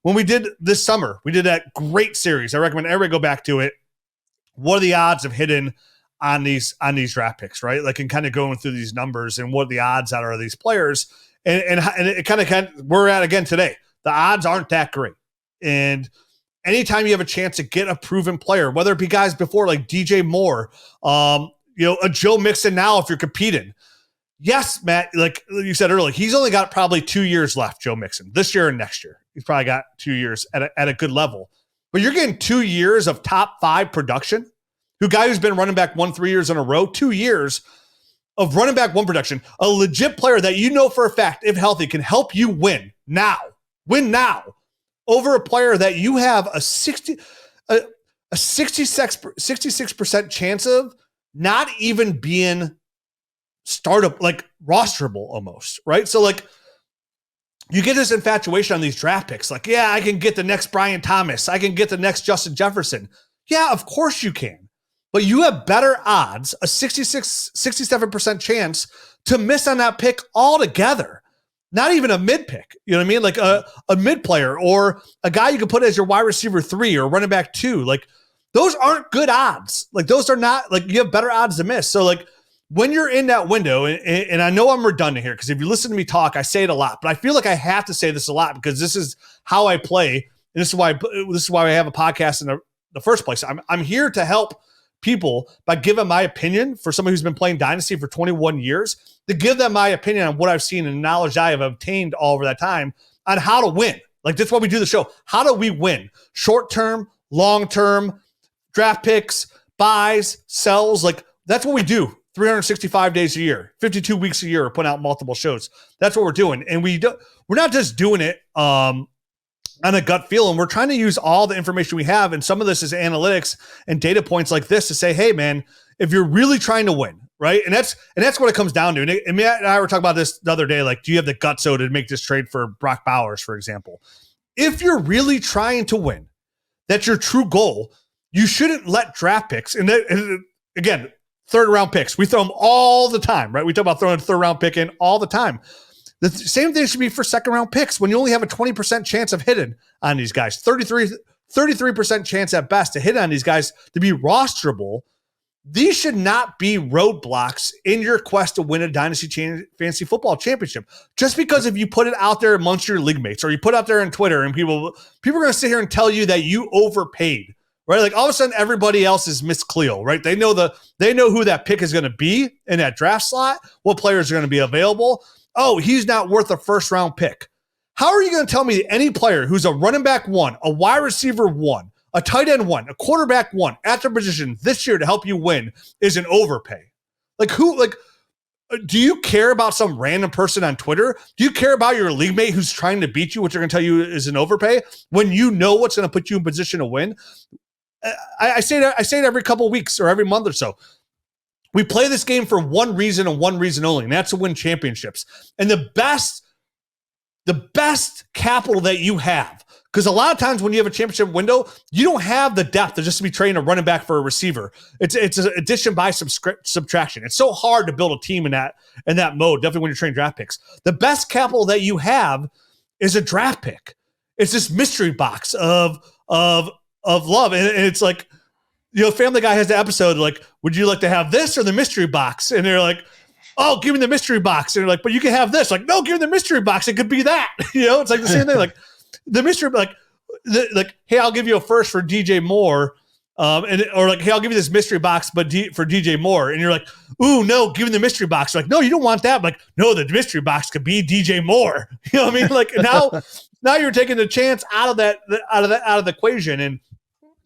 S3: when we did this summer, we did that great series. I recommend everybody go back to it. What are the odds of hitting on these draft picks, right? Like, and kind of going through these numbers and what the odds are of these players. And it kind of we're at again today. The odds aren't that great. And anytime you have a chance to get a proven player, whether it be guys before like DJ Moore, a Joe Mixon now if you're competing. Yes, Matt, like you said earlier, he's only got probably 2 years left, Joe Mixon, this year and next year. He's probably got 2 years at a good level. But you're getting 2 years of top 5 production. Guy who's been running back 1 3 years in a row, 2 years of running back 1 production, a legit player that you know for a fact, if healthy, can help you win now over a player that you have a 66% chance of not even being startup, like rosterable almost, right? So like you get this infatuation on these draft picks. Like, yeah, I can get the next Brian Thomas. I can get the next Justin Jefferson. Yeah, of course you can. But you have better odds, a 67% chance to miss on that pick altogether. Not even a mid pick. You know what I mean? Like a mid player or a guy you can put as your wide receiver 3 or running back 2. Like those aren't good odds. Like those are not, like you have better odds to miss. So like when you're in that window, and I know I'm redundant here because if you listen to me talk, I say it a lot, but I feel like I have to say this a lot because this is how I play. And this is why I have a podcast in the first place. I'm here to help people by giving my opinion for somebody who's been playing Dynasty for 21 years, to give them my opinion on what I've seen and knowledge I have obtained all over that time on how to win. Like that's why we do the show. How do we win? Short-term, long-term, draft picks, buys, sells. Like that's what we do 365 days a year, 52 weeks a year, we're putting out multiple shows. That's what we're doing. And we're not just doing it on a gut feel, and we're trying to use all the information we have. And some of this is analytics and data points like this to say, hey man, if you're really trying to win, right? And that's what it comes down to. And Matt and I were talking about this the other day. Like, do you have the guts to make this trade for Brock Bowers, for example? If you're really trying to win, that's your true goal, you shouldn't let draft picks, and again, third round picks, we throw them all the time, right? We talk about throwing a third round pick in all the time. The same thing should be for second round picks when you only have a 20% chance of hitting on these guys, 33% chance at best to hit on these guys to be rosterable. These should not be roadblocks in your quest to win a Dynasty Fantasy Football Championship. Just because if you put it out there amongst your league mates or you put it out there on Twitter and people are going to sit here and tell you that you overpaid, right? Like all of a sudden everybody else is Miss Cleo, right? They know who that pick is going to be in that draft slot, what players are going to be available. Oh, he's not worth a first round pick. How are you going to tell me that any player who's a running back 1, a wide receiver 1, a tight end 1, a quarterback 1 at their position this year to help you win is an overpay? Do you care about some random person on Twitter? Do you care about your league mate who's trying to beat you, what they're going to tell you is an overpay when you know what's going to put you in position to win? I say it every couple of weeks or every month or so. We play this game for one reason and one reason only, and that's to win championships. And the best the best capital that you have. Because a lot of times when you have a championship window, you don't have the depth to just be trading a running back for a receiver. It's an addition by subtraction. It's so hard to build a team in that mode, definitely when you're trading draft picks. The best capital that you have is a draft pick. It's this mystery box of love. And it's like, Family Guy has the episode like, would you like to have this or the mystery box? And they're like, oh, give me the mystery box. And they're like, but you can have this. Like, no, give me the mystery box. It could be that. It's like the same thing. Like the mystery, like, hey, I'll give you a first for DJ Moore. Or like, hey, I'll give you this mystery box, but for DJ Moore. And you're like, ooh, no, give me the mystery box. Like, no, you don't want that. I'm like, no, the mystery box could be DJ Moore. You know what I mean? Like now you're taking the chance out of the equation. And,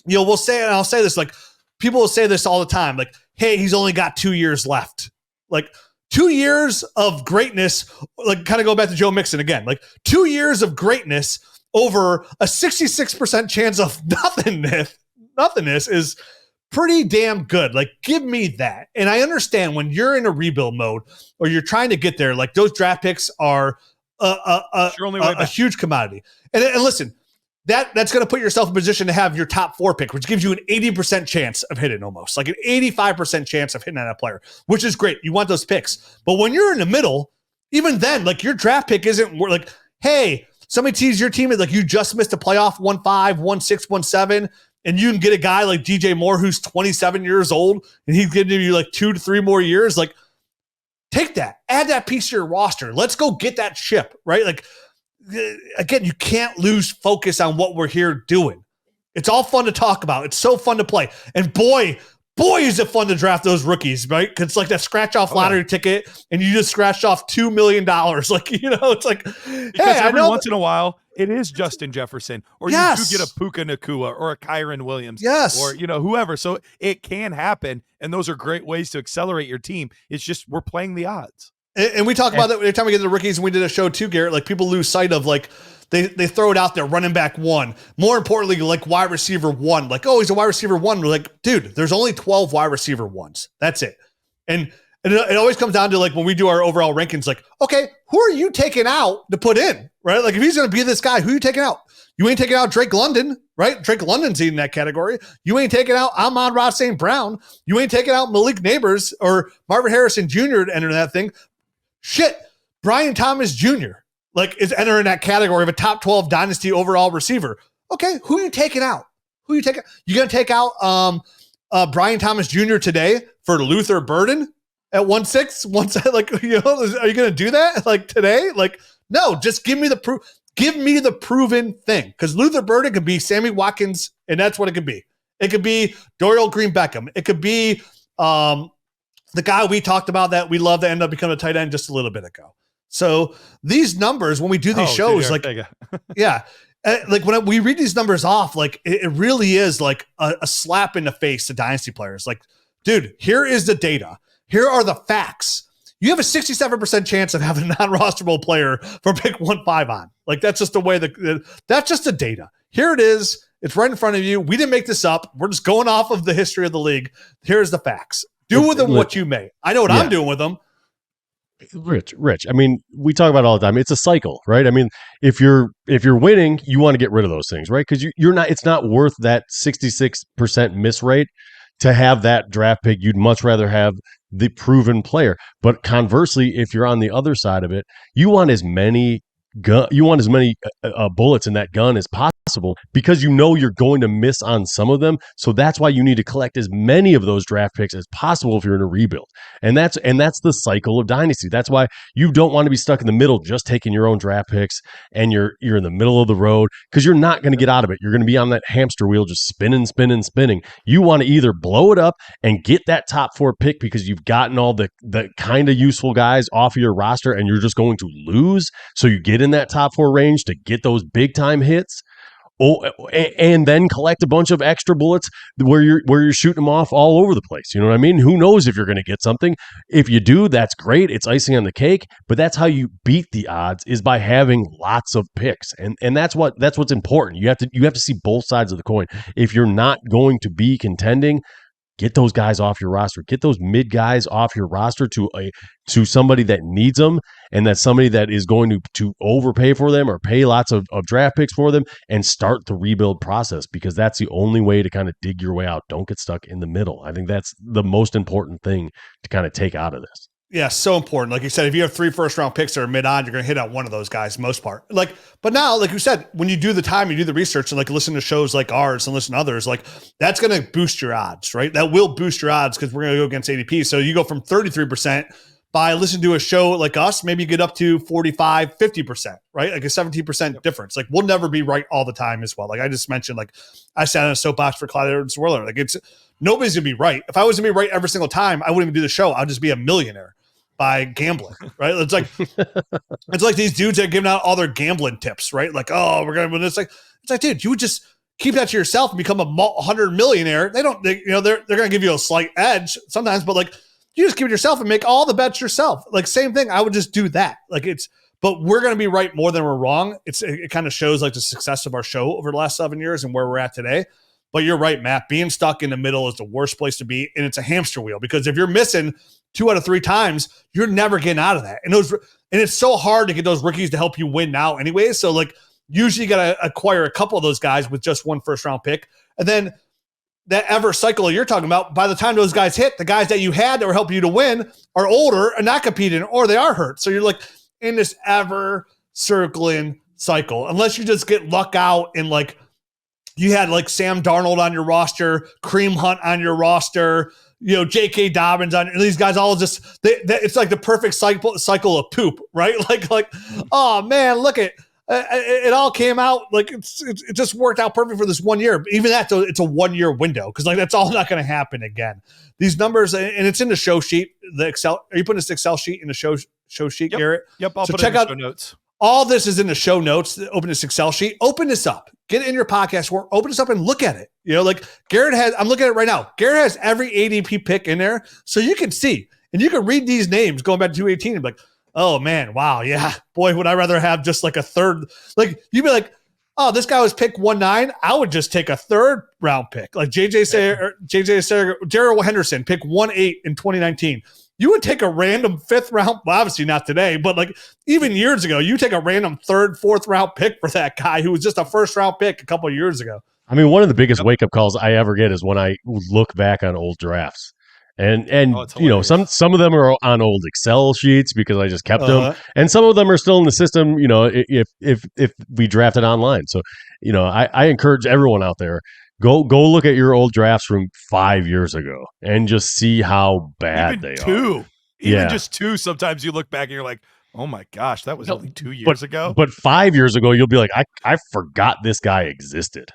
S3: we'll say, and I'll say this, like people will say this all the time. Like, hey, he's only got 2 years left. Like 2 years of greatness, like kind of go back to Joe Mixon again, like 2 years of greatness over a 66% chance of nothingness is pretty damn good. Like, give me that. And I understand when you're in a rebuild mode or you're trying to get there, like those draft picks are a huge commodity. And listen, that's going to put yourself in a position to have your top 4 pick, which gives you an 80% chance of hitting, almost like an 85% chance of hitting on that player, which is great. You want those picks. But when you're in the middle, even then, like your draft pick isn't like, hey, somebody teases your team, like you just missed a playoff 1-5, 1-6, 1-7, and you can get a guy like DJ Moore who's 27 years old and he's giving you like 2 to 3 more years. Like, take that, add that piece to your roster. Let's go get that ship, right? Like, again, you can't lose focus on what we're here doing. It's all fun to talk about. It's so fun to play. And boy, is it fun to draft those rookies, right? Because it's like that scratch off lottery ticket and you just scratched off $2 million. Like, it's like,
S1: because every once in a while, it is Justin Jefferson, or you do get a Puka Nakua or a Kyron Williams, or whoever. So it can happen, and those are great ways to accelerate your team. It's just we're playing the odds.
S3: And we talk about that every time we get to the rookies, and we did a show too, Garrett. Like people lose sight of like they throw it out there, running back 1. More importantly, like wide receiver 1. Like, oh, he's a wide receiver 1. We're like, dude, there's only 12 wide receiver 1s. That's it. And it always comes down to like when we do our overall rankings, like, okay, who are you taking out to put in, right? Like if he's going to be this guy, who are you taking out? You ain't taking out Drake London, right? Drake London's in that category. You ain't taking out Amon-Ra St. Brown. You ain't taking out Malik Neighbors or Marvin Harrison Jr. to enter that thing. Shit, Brian Thomas Jr. like is entering that category of a top 12 dynasty overall receiver. Okay, who are you taking out? You going to take out Brian Thomas Jr. today for Luther Burden at 1-6? Like, are you going to do that like today? Like, no, just give me the proof. Give me the proven thing, because Luther Burden could be Sammy Watkins, and that's what it could be. It could be Dorial Green Beckham. It could be the guy we talked about that we love that ended up becoming a tight end just a little bit ago. So these numbers, when we do these shows, like, like when we read these numbers off, like it really is like a slap in the face to dynasty players. Like, dude, here is the data. Here are the facts. You have a 67% chance of having a non-rosterable player for pick 1-5 on. Like, that's just the way that's just the data. Here it is. It's right in front of you. We didn't make this up. We're just going off of the history of the league. Here's the facts. Do with them what you may. I know what I'm doing with them.
S4: Rich. I mean, we talk about it all the time. It's a cycle, right? I mean, if you're winning, you want to get rid of those things, right? Because you're not. It's not worth that 66% miss rate to have that draft pick. You'd much rather have the proven player. But conversely, if you're on the other side of it, you want as many bullets in that gun as possible, because you're going to miss on some of them. So that's why you need to collect as many of those draft picks as possible if you're in a rebuild. And that's the cycle of dynasty. That's why you don't want to be stuck in the middle just taking your own draft picks and you're in the middle of the road, because you're not going to get out of it. You're going to be on that hamster wheel just spinning. You want to either blow it up and get that top 4 pick because you've gotten all the kind of useful guys off of your roster and you're just going to lose. So you get in that top 4 range to get those big time hits, and then collect a bunch of extra bullets where you're shooting them off all over the place. You know what I mean? Who knows if you're going to get something? If you do, that's great. It's icing on the cake. But that's how you beat the odds, is by having lots of picks, and that's what's important. You have to see both sides of the coin. If you're not going to be contending, get those guys off your roster. Get those mid guys off your roster to somebody that needs them, and that's somebody that is going to overpay for them or pay lots of draft picks for them, and start the rebuild process, because that's the only way to kind of dig your way out. Don't get stuck in the middle. I think that's the most important thing to kind of take out of this.
S3: Yeah, so important. Like you said, if you have 3 first-round picks that are mid-on, you're going to hit on one of those guys, most part. But now, like you said, when you do the time, you do the research, and listen to shows like ours and listen to others, that's going to boost your odds, right? That will boost your odds because we're going to go against ADP. So you go from 33% by listening to a show like us, maybe you get up to 45, 50%, right? Like a 17% difference. We'll never be right all the time as well. Like I just mentioned, I sat on a soapbox for Clyde Edwards-Helaire. Nobody's going to be right. If I was going to be right every single time, I wouldn't even do the show. I'd just be a millionaire by gambling, right? It's like these dudes that are giving out all their gambling tips, right? Oh, we're going to win this. It's like, dude, you would just keep that to yourself and become a 100 millionaire. They're going to give you a slight edge sometimes, but you just keep it yourself and make all the bets yourself. Same thing. I would just do that. But we're going to be right more than we're wrong. It kind of shows the success of our show over the last 7 years and where we're at today. But you're right, Matt. Being stuck in the middle is the worst place to be, and it's a hamster wheel, because if you're missing 2 out of 3 times, you're never getting out of that. And it's so hard to get those rookies to help you win now anyway. So usually you got to acquire a couple of those guys with just 1 first-round pick. And then that ever cycle you're talking about, by the time those guys hit, the guys that you had that were helping you to win are older and not competing, or they are hurt. So you're in this ever circling cycle, unless you just get luck out and you had Sam Darnold on your roster, Kareem Hunt on your roster, J.K. Dobbins on these guys. All just it's the perfect cycle of poop, right? Oh man, look at it all came out it just worked out perfect for this 1 year. Even that, though, it's a 1 year window, because that's all not going to happen again. These numbers, and it's in the show sheet. The Excel. Are you putting this Excel sheet in the show sheet,
S1: Yep.
S3: Garrett?
S1: Yep. I'll put
S3: check
S1: it in
S3: out
S1: the show notes.
S3: All this is in the show notes. Open this Excel sheet. Open this up. Get it in your podcast work. Open this up and look at it. Garrett has, I'm looking at it right now. Garrett has every ADP pick in there. So you can see, and you can read these names going back to 2018 and be oh man, wow. Yeah. Boy, would I rather have just a third, you'd be oh, this guy was pick 1-9. I would just take a 3rd round pick. JJ Sayer, Darrell Henderson, pick 1-8 in 2019. You would take a random 5th round, well, obviously not today, but even years ago, you take a random 3rd, 4th round pick for that guy who was just a 1st round pick a couple of years ago.
S4: I mean, one of the biggest wake up calls I ever get is when I look back on old drafts. And some of them are on old Excel sheets because I just kept them, and some of them are still in the system. If we drafted online, so I encourage everyone out there, go look at your old drafts from 5 years ago and just see how bad they are.
S1: Even just 2. Sometimes you look back and you're like, oh my gosh, that was only 2 years ago.
S4: But 5 years ago, you'll be like, I forgot this guy existed.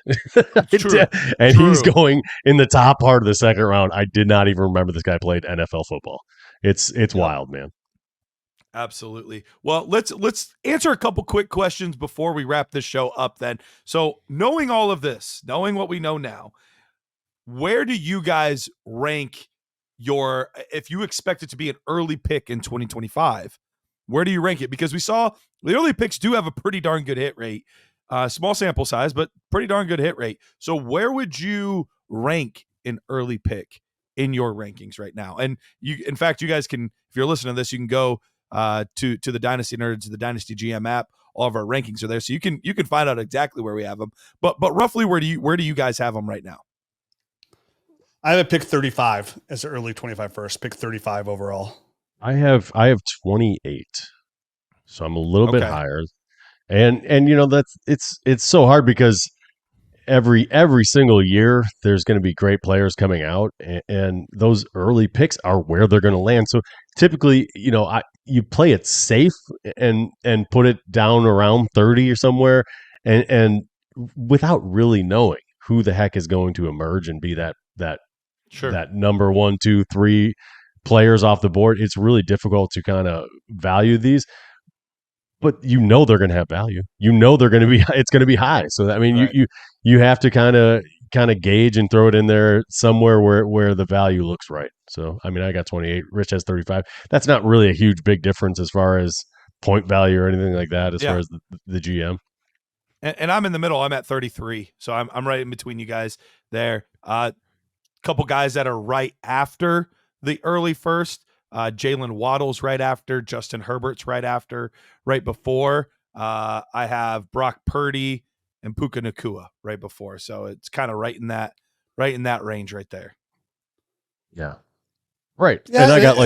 S1: True.
S4: And he's going in the top part of the 2nd round. I did not even remember this guy played NFL football. It's wild, man.
S1: Absolutely. Well, let's answer a couple quick questions before we wrap this show up then. So knowing all of this, knowing what we know now, where do you guys rank if you expect it to be an early pick in 2025, where do you rank it? Because we saw the early picks do have a pretty darn good hit rate, small sample size, but pretty darn good hit rate. So where would you rank an early pick in your rankings right now? And in fact, you guys can, if you're listening to this, you can go to the Dynasty Nerds, the Dynasty GM app. All of our rankings are there, so you can find out exactly where we have them. But roughly, where do you guys have them right now?
S3: I have a pick 35 as an early 25 first, pick 35 overall.
S4: I have 28, so I'm a little bit higher, and that's it's so hard because every single year there's going to be great players coming out, and those early picks are where they're going to land. So typically, you play it safe and put it down around 30 or somewhere, and without really knowing who the heck is going to emerge and be that number 1, 2, 3 players off the board. It's really difficult to kind of value these, but they're going to have value. They're going to be, it's going to be high. So I mean, right. you have to kind of gauge and throw it in there somewhere where the value looks right. So I mean, I got 28. Rich has 35. That's not really a huge big difference as far as point value or anything like that. As far as the GM.
S1: And I'm in the middle. I'm at 33, so I'm right in between you guys there. couple guys that are right after the early first. Jalen Waddle's right after. Justin Herbert's right after. Right before, I have Brock Purdy and Puka Nakua right before. So it's kind of right in that range right there.
S4: Yeah. Right.
S3: Yeah,
S4: And I got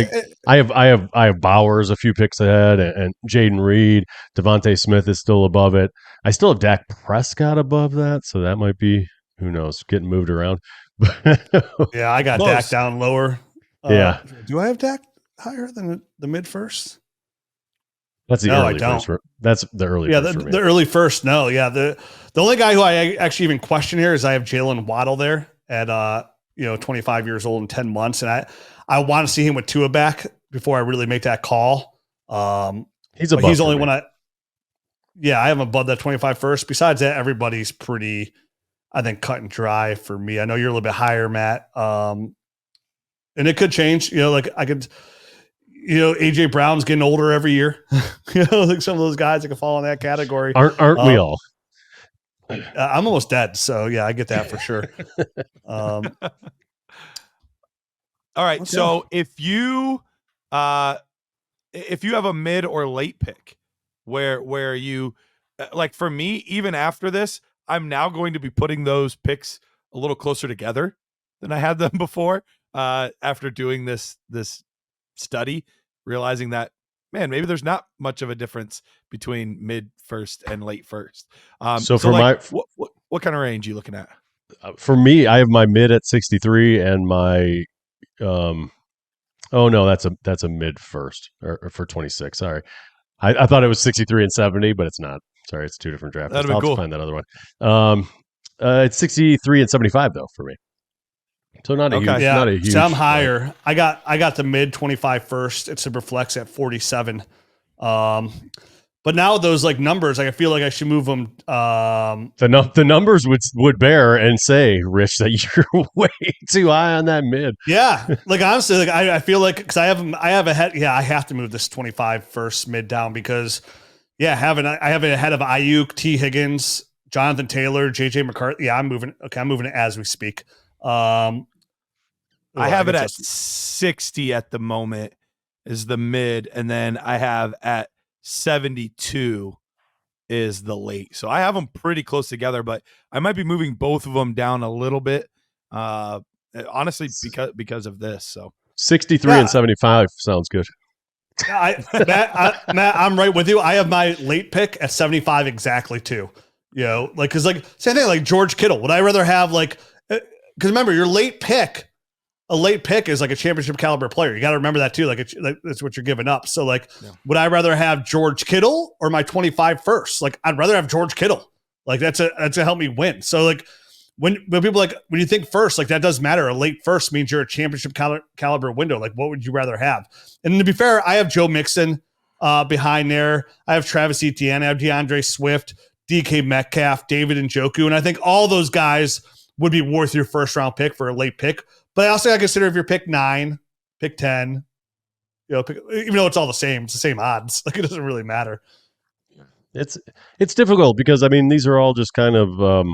S4: I have Bowers a few picks ahead, and Jaden Reed, Devontae Smith is still above it. I still have Dak Prescott above that, so that might be, who knows, getting moved around.
S3: yeah, I got
S1: Close.
S3: Dak down lower.
S4: Yeah.
S3: Do I have Dak higher than the mid first?
S4: That's the
S3: No,
S4: early
S3: I don't.
S4: first. That's the early
S3: Yeah,
S4: first for me.
S3: the early first. No, yeah. The only guy who I actually even question here is I have Jalen Waddle there at 25 years old and 10 months, and I want to see him with Tua back before I really make that call.
S4: He's above.
S3: He's
S4: for
S3: only
S4: me.
S3: I have him above that 25 first. Besides that, everybody's pretty, I think, cut and dry for me. I know you're a little bit higher, Matt. And it could change. AJ Brown's getting older every year. Like some of those guys that can fall in that category.
S4: Aren't we all?
S3: I'm almost dead, so yeah, I get that for sure.
S1: All right.
S3: Okay.
S1: So if you have a mid or late pick where you like, for me, even after this, I'm now going to be putting those picks a little closer together than I had them before. After doing this study, realizing that, man, maybe there's not much of a difference between mid first and late first.
S4: So for
S1: what kind of range are you looking at?
S4: For me, I have my mid at 63 and my oh no, that's a mid first or for 26. Sorry. I thought it was 63 and 70, but it's not. Sorry, it's two different draft picks. I'll have to find that other one. It's 63 and 75 though for me. So not a huge, not a huge.
S3: So I'm higher. I got the mid 25 first. It's super flex at 47. But now those like numbers, I feel like I should move them.
S4: The numbers would bear and say, Rich, that you're way too high on that mid.
S3: Yeah, like honestly, like I feel like because I have a head. Yeah, I have to move this 25 first mid down because I have it ahead of Ayuk, T Higgins, Jonathan Taylor, JJ McCarthy. Yeah, I'm moving. Okay, I'm moving it as we speak.
S1: I have it at 60 at the moment is the mid, and then I have at 72 is the late. So I have them pretty close together, but I might be moving both of them down a little bit. Honestly, because of this. So
S4: 63 and 75 sounds good.
S3: Matt, I'm right with you. I have my late pick at 75 exactly too. Cause like same thing, like George Kittle. Would I rather have because remember your late pick, a late pick is like a championship caliber player. You got to remember that too. Like that's what you're giving up. So would I rather have George Kittle or my 25 first? Like I'd rather have George Kittle. Like that's a help me win. So like when people when you think first, like that does matter. A late first means you're a championship caliber window. Like what would you rather have? And to be fair, I have Joe Mixon behind there. I have Travis Etienne. I have DeAndre Swift, DK Metcalf, David Njoku. And I think all those guys would be worth your first round pick for a late pick. But I also got to consider if you're pick 9, pick 10, even though it's all the same, it's the same odds. Like it doesn't really matter.
S4: It's difficult because I mean these are all just kind of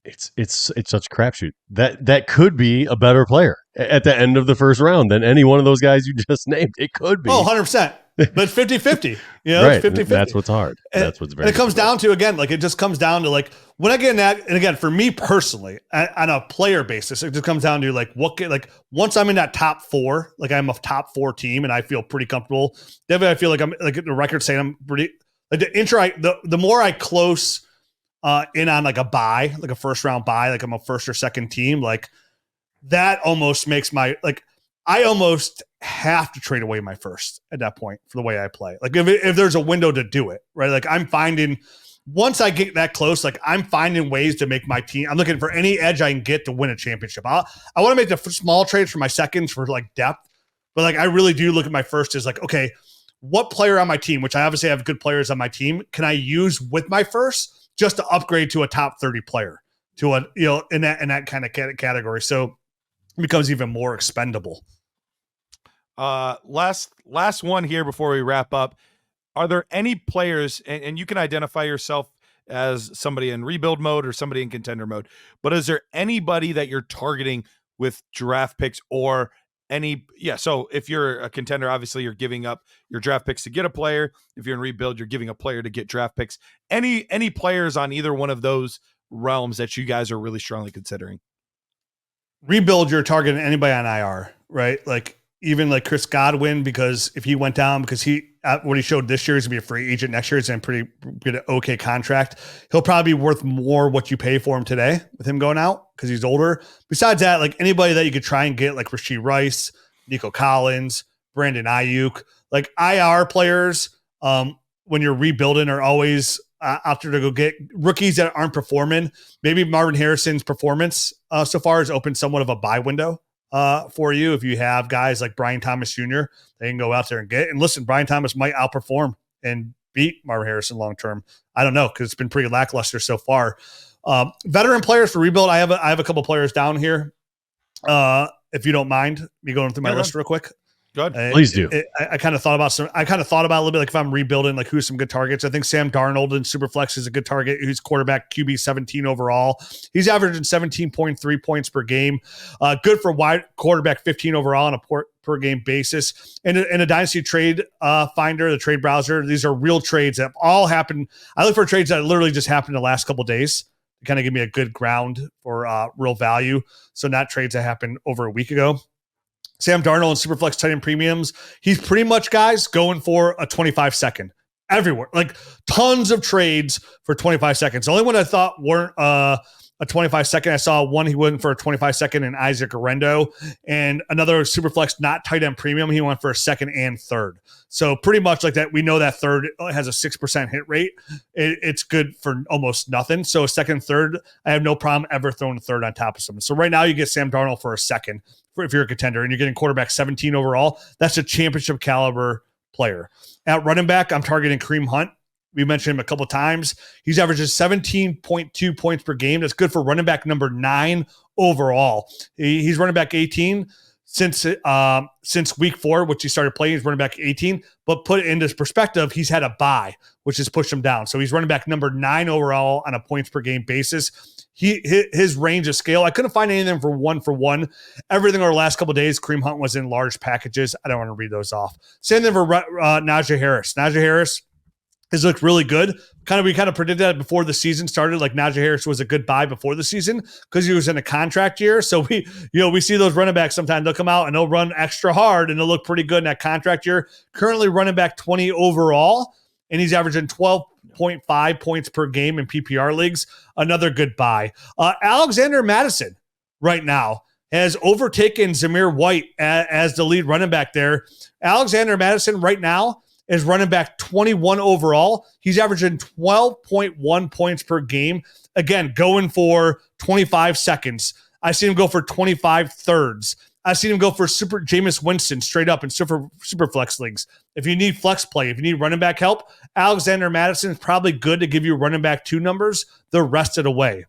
S4: it's such a crapshoot. That could be a better player at the end of the first round than any one of those guys you just named. It could be.
S3: Oh, 100%. But 50-50.
S4: Right.
S3: It's 50-50.
S4: That's what's hard. That's what's very
S3: And it comes down to, again, like it just comes down to like when I get in that, and again, for me personally, on a player basis, it just comes down to like once I'm in that top 4, like I'm a top 4 team and I feel pretty comfortable. Definitely I feel like I'm like the record saying I'm pretty like the more I close in on like a buy, like a first round buy, like I'm a first or second team, like that almost makes my I almost have to trade away my first at that point for the way I play. Like if there's a window to do it, right? Like I'm finding once I get that close, like I'm finding ways to make my team. I'm looking for any edge I can get to win a championship. I want to make the small trades for my seconds for like depth, but like I really do look at my first as like, okay, what player on my team, which I obviously have good players on my team, can I use with my first just to upgrade to a top 30 player to a in that kind of category. So it becomes even more expendable.
S1: Last one here before we wrap up. Are there any players, and you can identify yourself as somebody in rebuild mode or somebody in contender mode. But is there anybody that you're targeting with draft picks or so if you're a contender, obviously you're giving up your draft picks to get a player. If you're in rebuild, you're giving a player to get draft picks. Any players on either one of those realms that you guys are really strongly considering?
S3: Rebuild, you're targeting anybody on IR, right? Like even like Chris Godwin, because if he went down, because what he showed this year is gonna be a free agent next year, it's in pretty good, okay contract. He'll probably be worth more what you pay for him today with him going out because he's older. Besides that, like anybody that you could try and get, like Rashee Rice, Nico Collins, Brandon Ayuk, like IR players, when you're rebuilding are always out there to go get rookies that aren't performing. Maybe Marvin Harrison's performance so far has opened somewhat of a buy window for you. If you have guys like Brian Thomas Jr., they can go out there and get. And listen, Brian Thomas might outperform and beat Marvin Harrison long term. I don't know because it's been pretty lackluster so far. Veteran players for rebuild. I have a couple players down here. If you don't mind me going through my list real quick.
S1: Good.
S4: Please do.
S3: I kind of thought about a little bit, like if I'm rebuilding, like who's some good targets. I think Sam Darnold in Superflex is a good target. Who's quarterback, QB 17 overall. He's averaging 17.3 points per game. Good for wide quarterback 15 overall on a per game basis. And in a dynasty trade finder, the trade browser, these are real trades that all happen. I look for trades that literally just happened in the last couple of days to kind of give me a good ground for real value. So not trades that happened over a week ago. Sam Darnold and Superflex tight end premiums. He's pretty much, guys, going for a 25 second everywhere. Like tons of trades for 25 seconds. The only one I thought weren't a 25 second. I saw one he went for a 25 second in Isaac Orendo, and another Superflex not tight end premium. He went for a second and third. So pretty much like that. We know that third has a 6% hit rate. It's good for almost nothing. So a second, third, I have no problem ever throwing a third on top of someone. So right now you get Sam Darnold for a second if you're a contender and you're getting quarterback 17 overall. That's a championship caliber player. At running back, I'm targeting Kareem Hunt. We mentioned him a couple of times. He's averaging 17.2 points per game. That's good for running back number 9 overall. He's running back 18 since week 4, which he started playing. He's running back 18, but put it into perspective, he's had a bye, which has pushed him down. So he's running back number 9 overall on a points per game basis. His range of scale, I couldn't find anything for one. Everything over the last couple of days, Kareem Hunt was in large packages. I don't want to read those off. Same thing for Najee Harris. Najee Harris has looked really good. We kind of predicted that before the season started. Like Najee Harris was a good buy before the season because he was in a contract year. So we see those running backs sometimes. They'll come out and they'll run extra hard and they'll look pretty good in that contract year. Currently running back 20 overall, and he's averaging 12.5 points per game in PPR leagues. Another good buy. Alexander Mattison right now has overtaken Zamir White as the lead running back there. Alexander Mattison right now is running back 21 overall. He's averaging 12.1 points per game. Again, going for 25 seconds. I see him go for 25 thirds. I seen him go for super Jameis Winston straight up in super flex leagues. If you need flex play, if you need running back help, Alexander Mattison is probably good to give you running back 2 numbers the rest of the way.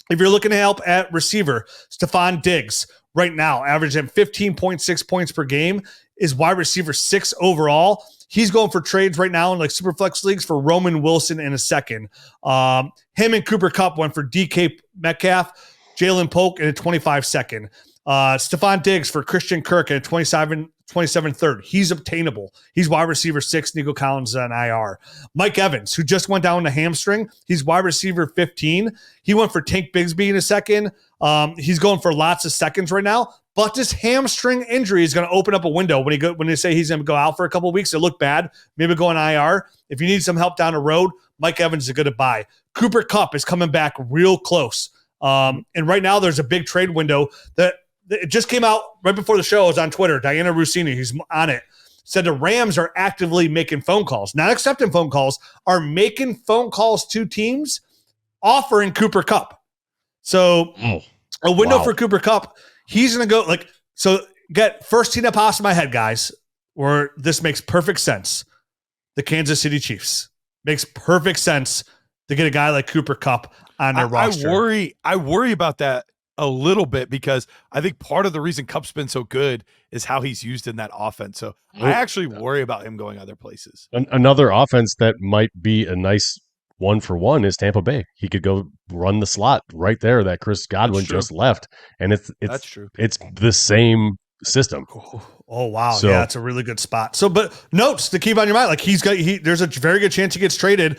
S3: If you're looking to help at receiver, Stephon Diggs right now averaging 15.6 points per game, is wide receiver 6 overall. He's going for trades right now in like super flex leagues for Roman Wilson in a second. Him and Cooper Kupp went for DK Metcalf, Jalen Polk in a 25 second. Stephon Diggs for Christian Kirk at 27 third. He's obtainable. He's wide receiver 6. Nico Collins on IR. Mike Evans, who just went down to hamstring. He's wide receiver 15. He went for Tank Bigsby in a second. He's going for lots of seconds right now. But this hamstring injury is going to open up a window when they say he's going to go out for a couple of weeks. It look bad. Maybe go on IR. If you need some help down the road, Mike Evans is a good buy. Cooper Kupp is coming back real close. And right now there's a big trade window that it just came out right before the show. I was on Twitter. Diana Rossini, who's on it, said the Rams are actively making phone calls, not accepting phone calls, are making phone calls to teams offering Cooper Kupp. So a window for Cooper Kupp. He's going to go get first team that pops in my head, guys, where this makes perfect sense. The Kansas City Chiefs. Makes perfect sense to get a guy like Cooper Kupp on their roster.
S1: I worry about that a little bit because I think part of the reason Kupp's been so good is how he's used in that offense. So I actually worry about him going other places.
S4: Another offense that might be a nice 1 for 1 is Tampa Bay. He could go run the slot right there that Chris Godwin just left, and
S1: That's true.
S4: It's the same system.
S3: Oh wow,
S4: So-
S3: yeah, it's a really good spot. So, but notes to keep on your mind, like there's a very good chance he gets traded.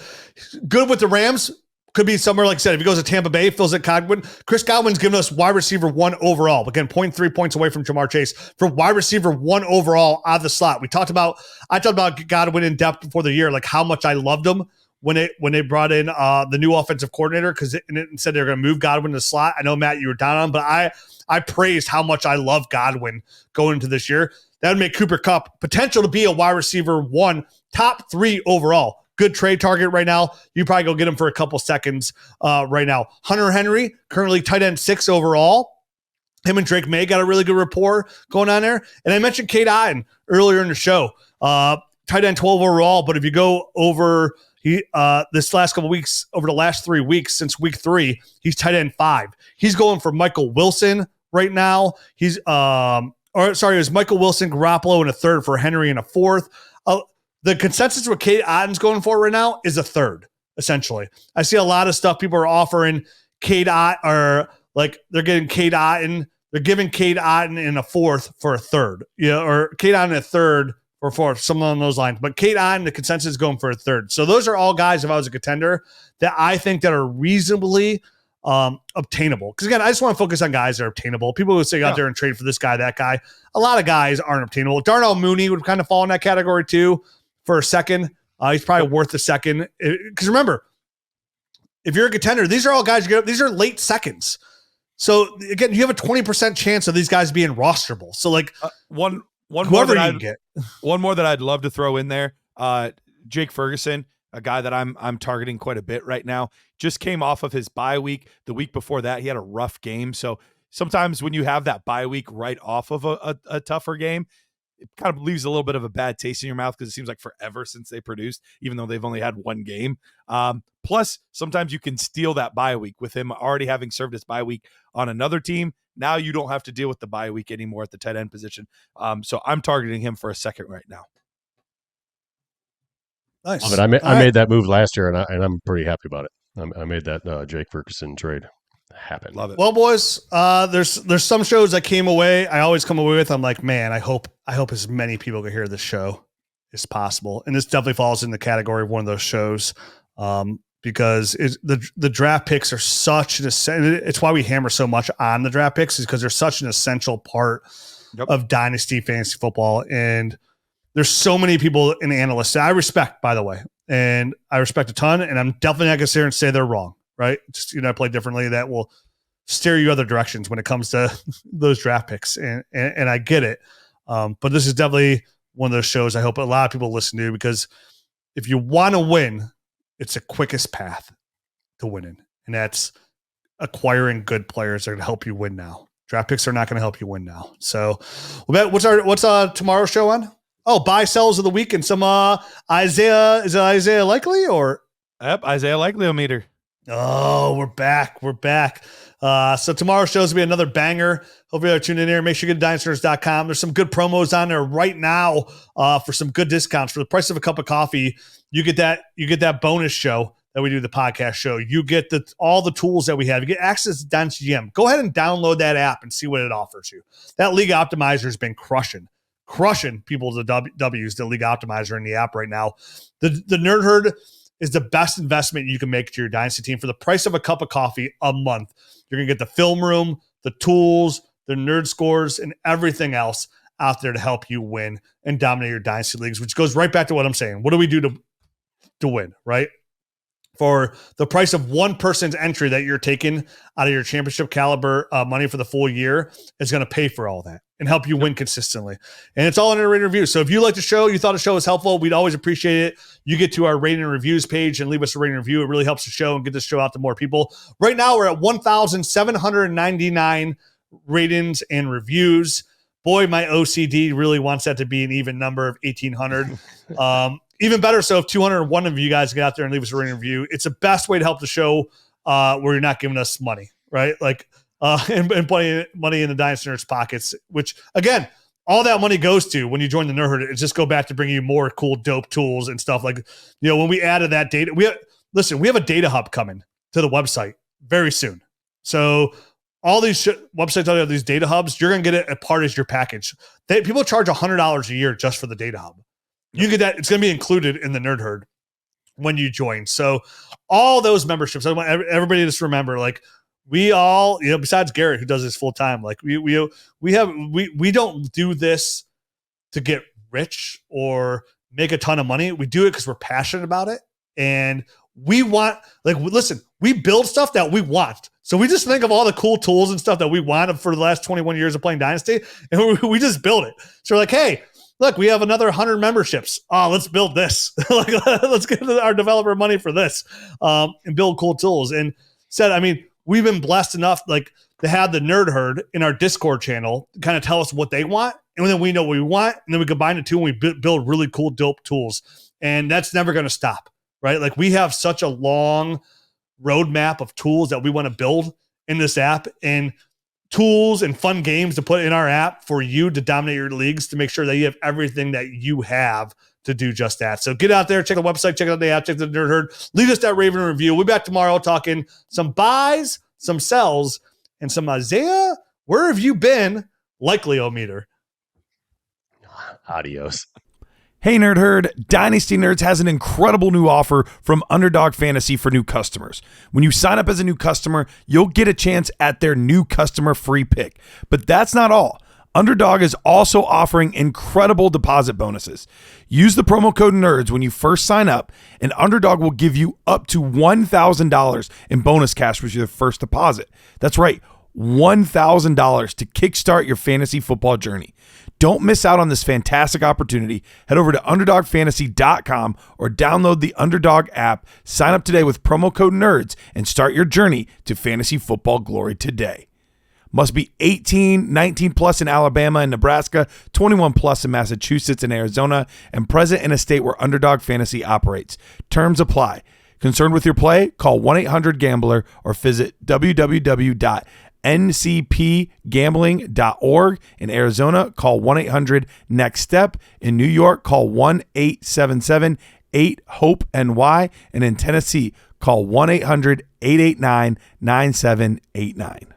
S3: Good with the Rams. Could be somewhere, like I said, if he goes to Tampa Bay, fills at Godwin. Chris Godwin's given us wide receiver 1 overall. Again, 0.3 points away from Jamar Chase for wide receiver 1 overall out of the slot. I talked about Godwin in depth before the year, like how much I loved him when they brought in the new offensive coordinator, because it said they were going to move Godwin to the slot. I know, Matt, you were down on, but I praised how much I love Godwin going into this year. That would make Cooper Kupp potential to be a wide receiver 1, top 3 overall. Good trade target right now. You probably go get him for a couple seconds right now. Hunter Henry, currently tight end 6 overall. Him and Drake May got a really good rapport going on there. And I mentioned Cade Otton earlier in the show. Tight end 12 overall, but if you go over this last couple weeks, over the last 3 weeks since week 3, he's tight end 5. He's going for Michael Wilson right now. It was Michael Wilson, Garoppolo in a 3rd for Henry in a 4th. The consensus with Cade Otton's going for right now is a 3rd, essentially. I see a lot of stuff people are offering Cade Otton, or like they're getting Cade Otton. They're giving Cade Otton in a 4th for a 3rd, or Cade Otton in a 3rd or 4th, something along those lines. But Cade Otton, the consensus is going for a 3rd. So those are all guys, if I was a contender, that I think that are reasonably obtainable. Because again, I just want to focus on guys that are obtainable. People who say out there and trade for this guy, that guy. A lot of guys aren't obtainable. Darnell Mooney would kind of fall in that category too. For a second, he's probably worth a second. Because remember, if you're a contender, these are all guys. These are late seconds. So again, you have a 20% chance of these guys being rosterable. So like
S1: one
S3: whoever
S1: more
S3: you can get.
S1: One more that I'd love to throw in there. Jake Ferguson, a guy that I'm targeting quite a bit right now, just came off of his bye week. The week before that, he had a rough game. So sometimes when you have that bye week right off of a tougher game, it kind of leaves a little bit of a bad taste in your mouth because it seems like forever since they produced, even though they've only had 1 game. Plus, sometimes you can steal that bye week with him already having served his bye week on another team. Now you don't have to deal with the bye week anymore at the tight end position. So I'm targeting him for a second right now.
S3: Nice.
S4: But I made that move last year, and I'm pretty happy about it. I made that Jake Ferguson trade happen.
S1: Love it.
S3: Well, boys, there's some shows I came away. I always come away with. I'm like, man, I hope as many people can hear this show as possible. And this definitely falls in the category of one of those shows, because the draft picks are such an essential. It's why we hammer so much on the draft picks, is because they're such an essential part of Dynasty Fantasy Football. And there's so many people and analysts that I respect, by the way, and I respect a ton. And I'm definitely not going to sit here and say they're wrong. Right. Just, I play differently. That will steer you other directions when it comes to those draft picks. And I get it. But this is definitely one of those shows I hope a lot of people listen to, because if you want to win, it's the quickest path to winning. And that's acquiring good players that are going to help you win now. Draft picks are not going to help you win now. So what's tomorrow's show on? Oh, buy sells of the week and some Isaiah. Is it Isaiah Likely or?
S1: Yep. Isaiah Likely-o-meter.
S3: Oh, we're back. So tomorrow's show is going to be another banger. Hope you're tuning in here. Make sure you go to DynastyNerds.com. There's some good promos on there right now for some good discounts. For the price of a cup of coffee, you get that bonus show that we do, the podcast show. You get all the tools that we have. You get access to Dynasty GM. Go ahead and download that app and see what it offers you. That League Optimizer has been crushing people to W's, the League Optimizer in the app right now. The Nerd Herd is the best investment you can make to your Dynasty team. For the price of a cup of coffee a month, you're going to get the film room, the tools, the nerd scores, and everything else out there to help you win and dominate your Dynasty leagues, which goes right back to what I'm saying. What do we do to win, right? For the price of one person's entry that you're taking out of your championship caliber money for the full year is going to pay for all that and help you win consistently. And it's all in a rating review. So if you like the show, you thought the show was helpful, we'd always appreciate it. You get to our rating and reviews page and leave us a rating review. It really helps the show and get this show out to more people. Right now, we're at 1,799 ratings and reviews. Boy, my OCD really wants that to be an even number of 1,800. Even better so if 201 of you guys get out there and leave us a rating review. It's the best way to help the show where you're not giving us money, right? Like, and putting money in the Dynasty Nerds pockets, which, again, all that money goes to when you join the Nerd Herd. It's just go back to bringing you more cool, dope tools and stuff. Like, when we added that data, listen, we have a data hub coming to the website very soon. So all these websites out there, these data hubs, you're going to get it a part as your package. People charge $100 a year just for the data hub. You get that. It's going to be included in the Nerd Herd when you join. So all those memberships, I want everybody to just remember, like, we all, besides Garrett, who does this full time, like we don't do this to get rich or make a ton of money. We do it because we're passionate about it. And we want, listen, we build stuff that we want. So we just think of all the cool tools and stuff that we want for the last 21 years of playing Dynasty, and we just build it. So we're like, hey, look, we have another 100 memberships. Oh, let's build this. Let's get our developer money for this, and build cool tools. And said, I mean, we've been blessed enough, to have the Nerd Herd in our Discord channel to kind of tell us what they want, and then we know what we want, and then we combine the two, and we build really cool, dope tools. And that's never going to stop, right? Like, we have such a long roadmap of tools that we want to build in this app, and tools and fun games to put in our app for you to dominate your leagues, to make sure that you have everything that you have to do just that. So get out there, check the website, check out the app, check the Nerd Herd, leave us that Raven review. We'll be back tomorrow talking some buys, some sells, and some Isaiah, where have you been? Likely-o-meter.
S4: Adios.
S1: Hey, Nerd Herd, Dynasty Nerds has an incredible new offer from Underdog Fantasy for new customers. When you sign up as a new customer, you'll get a chance at their new customer free pick. But that's not all. Underdog is also offering incredible deposit bonuses. Use the promo code NERDS when you first sign up, and Underdog will give you up to $1,000 in bonus cash with your first deposit. That's right, $1,000 to kickstart your fantasy football journey. Don't miss out on this fantastic opportunity. Head over to UnderdogFantasy.com or download the Underdog app. Sign up today with promo code NERDS and start your journey to fantasy football glory today. Must be 18, 19 plus in Alabama and Nebraska, 21 plus in Massachusetts and Arizona, and present in a state where Underdog Fantasy operates. Terms apply. Concerned with your play? Call 1-800-GAMBLER or visit www.ncpgambling.org. In Arizona, call 1-800-NEXT-STEP. In New York, call 1-877-8-HOPE-NY. And in Tennessee, call 1-800-889-9789.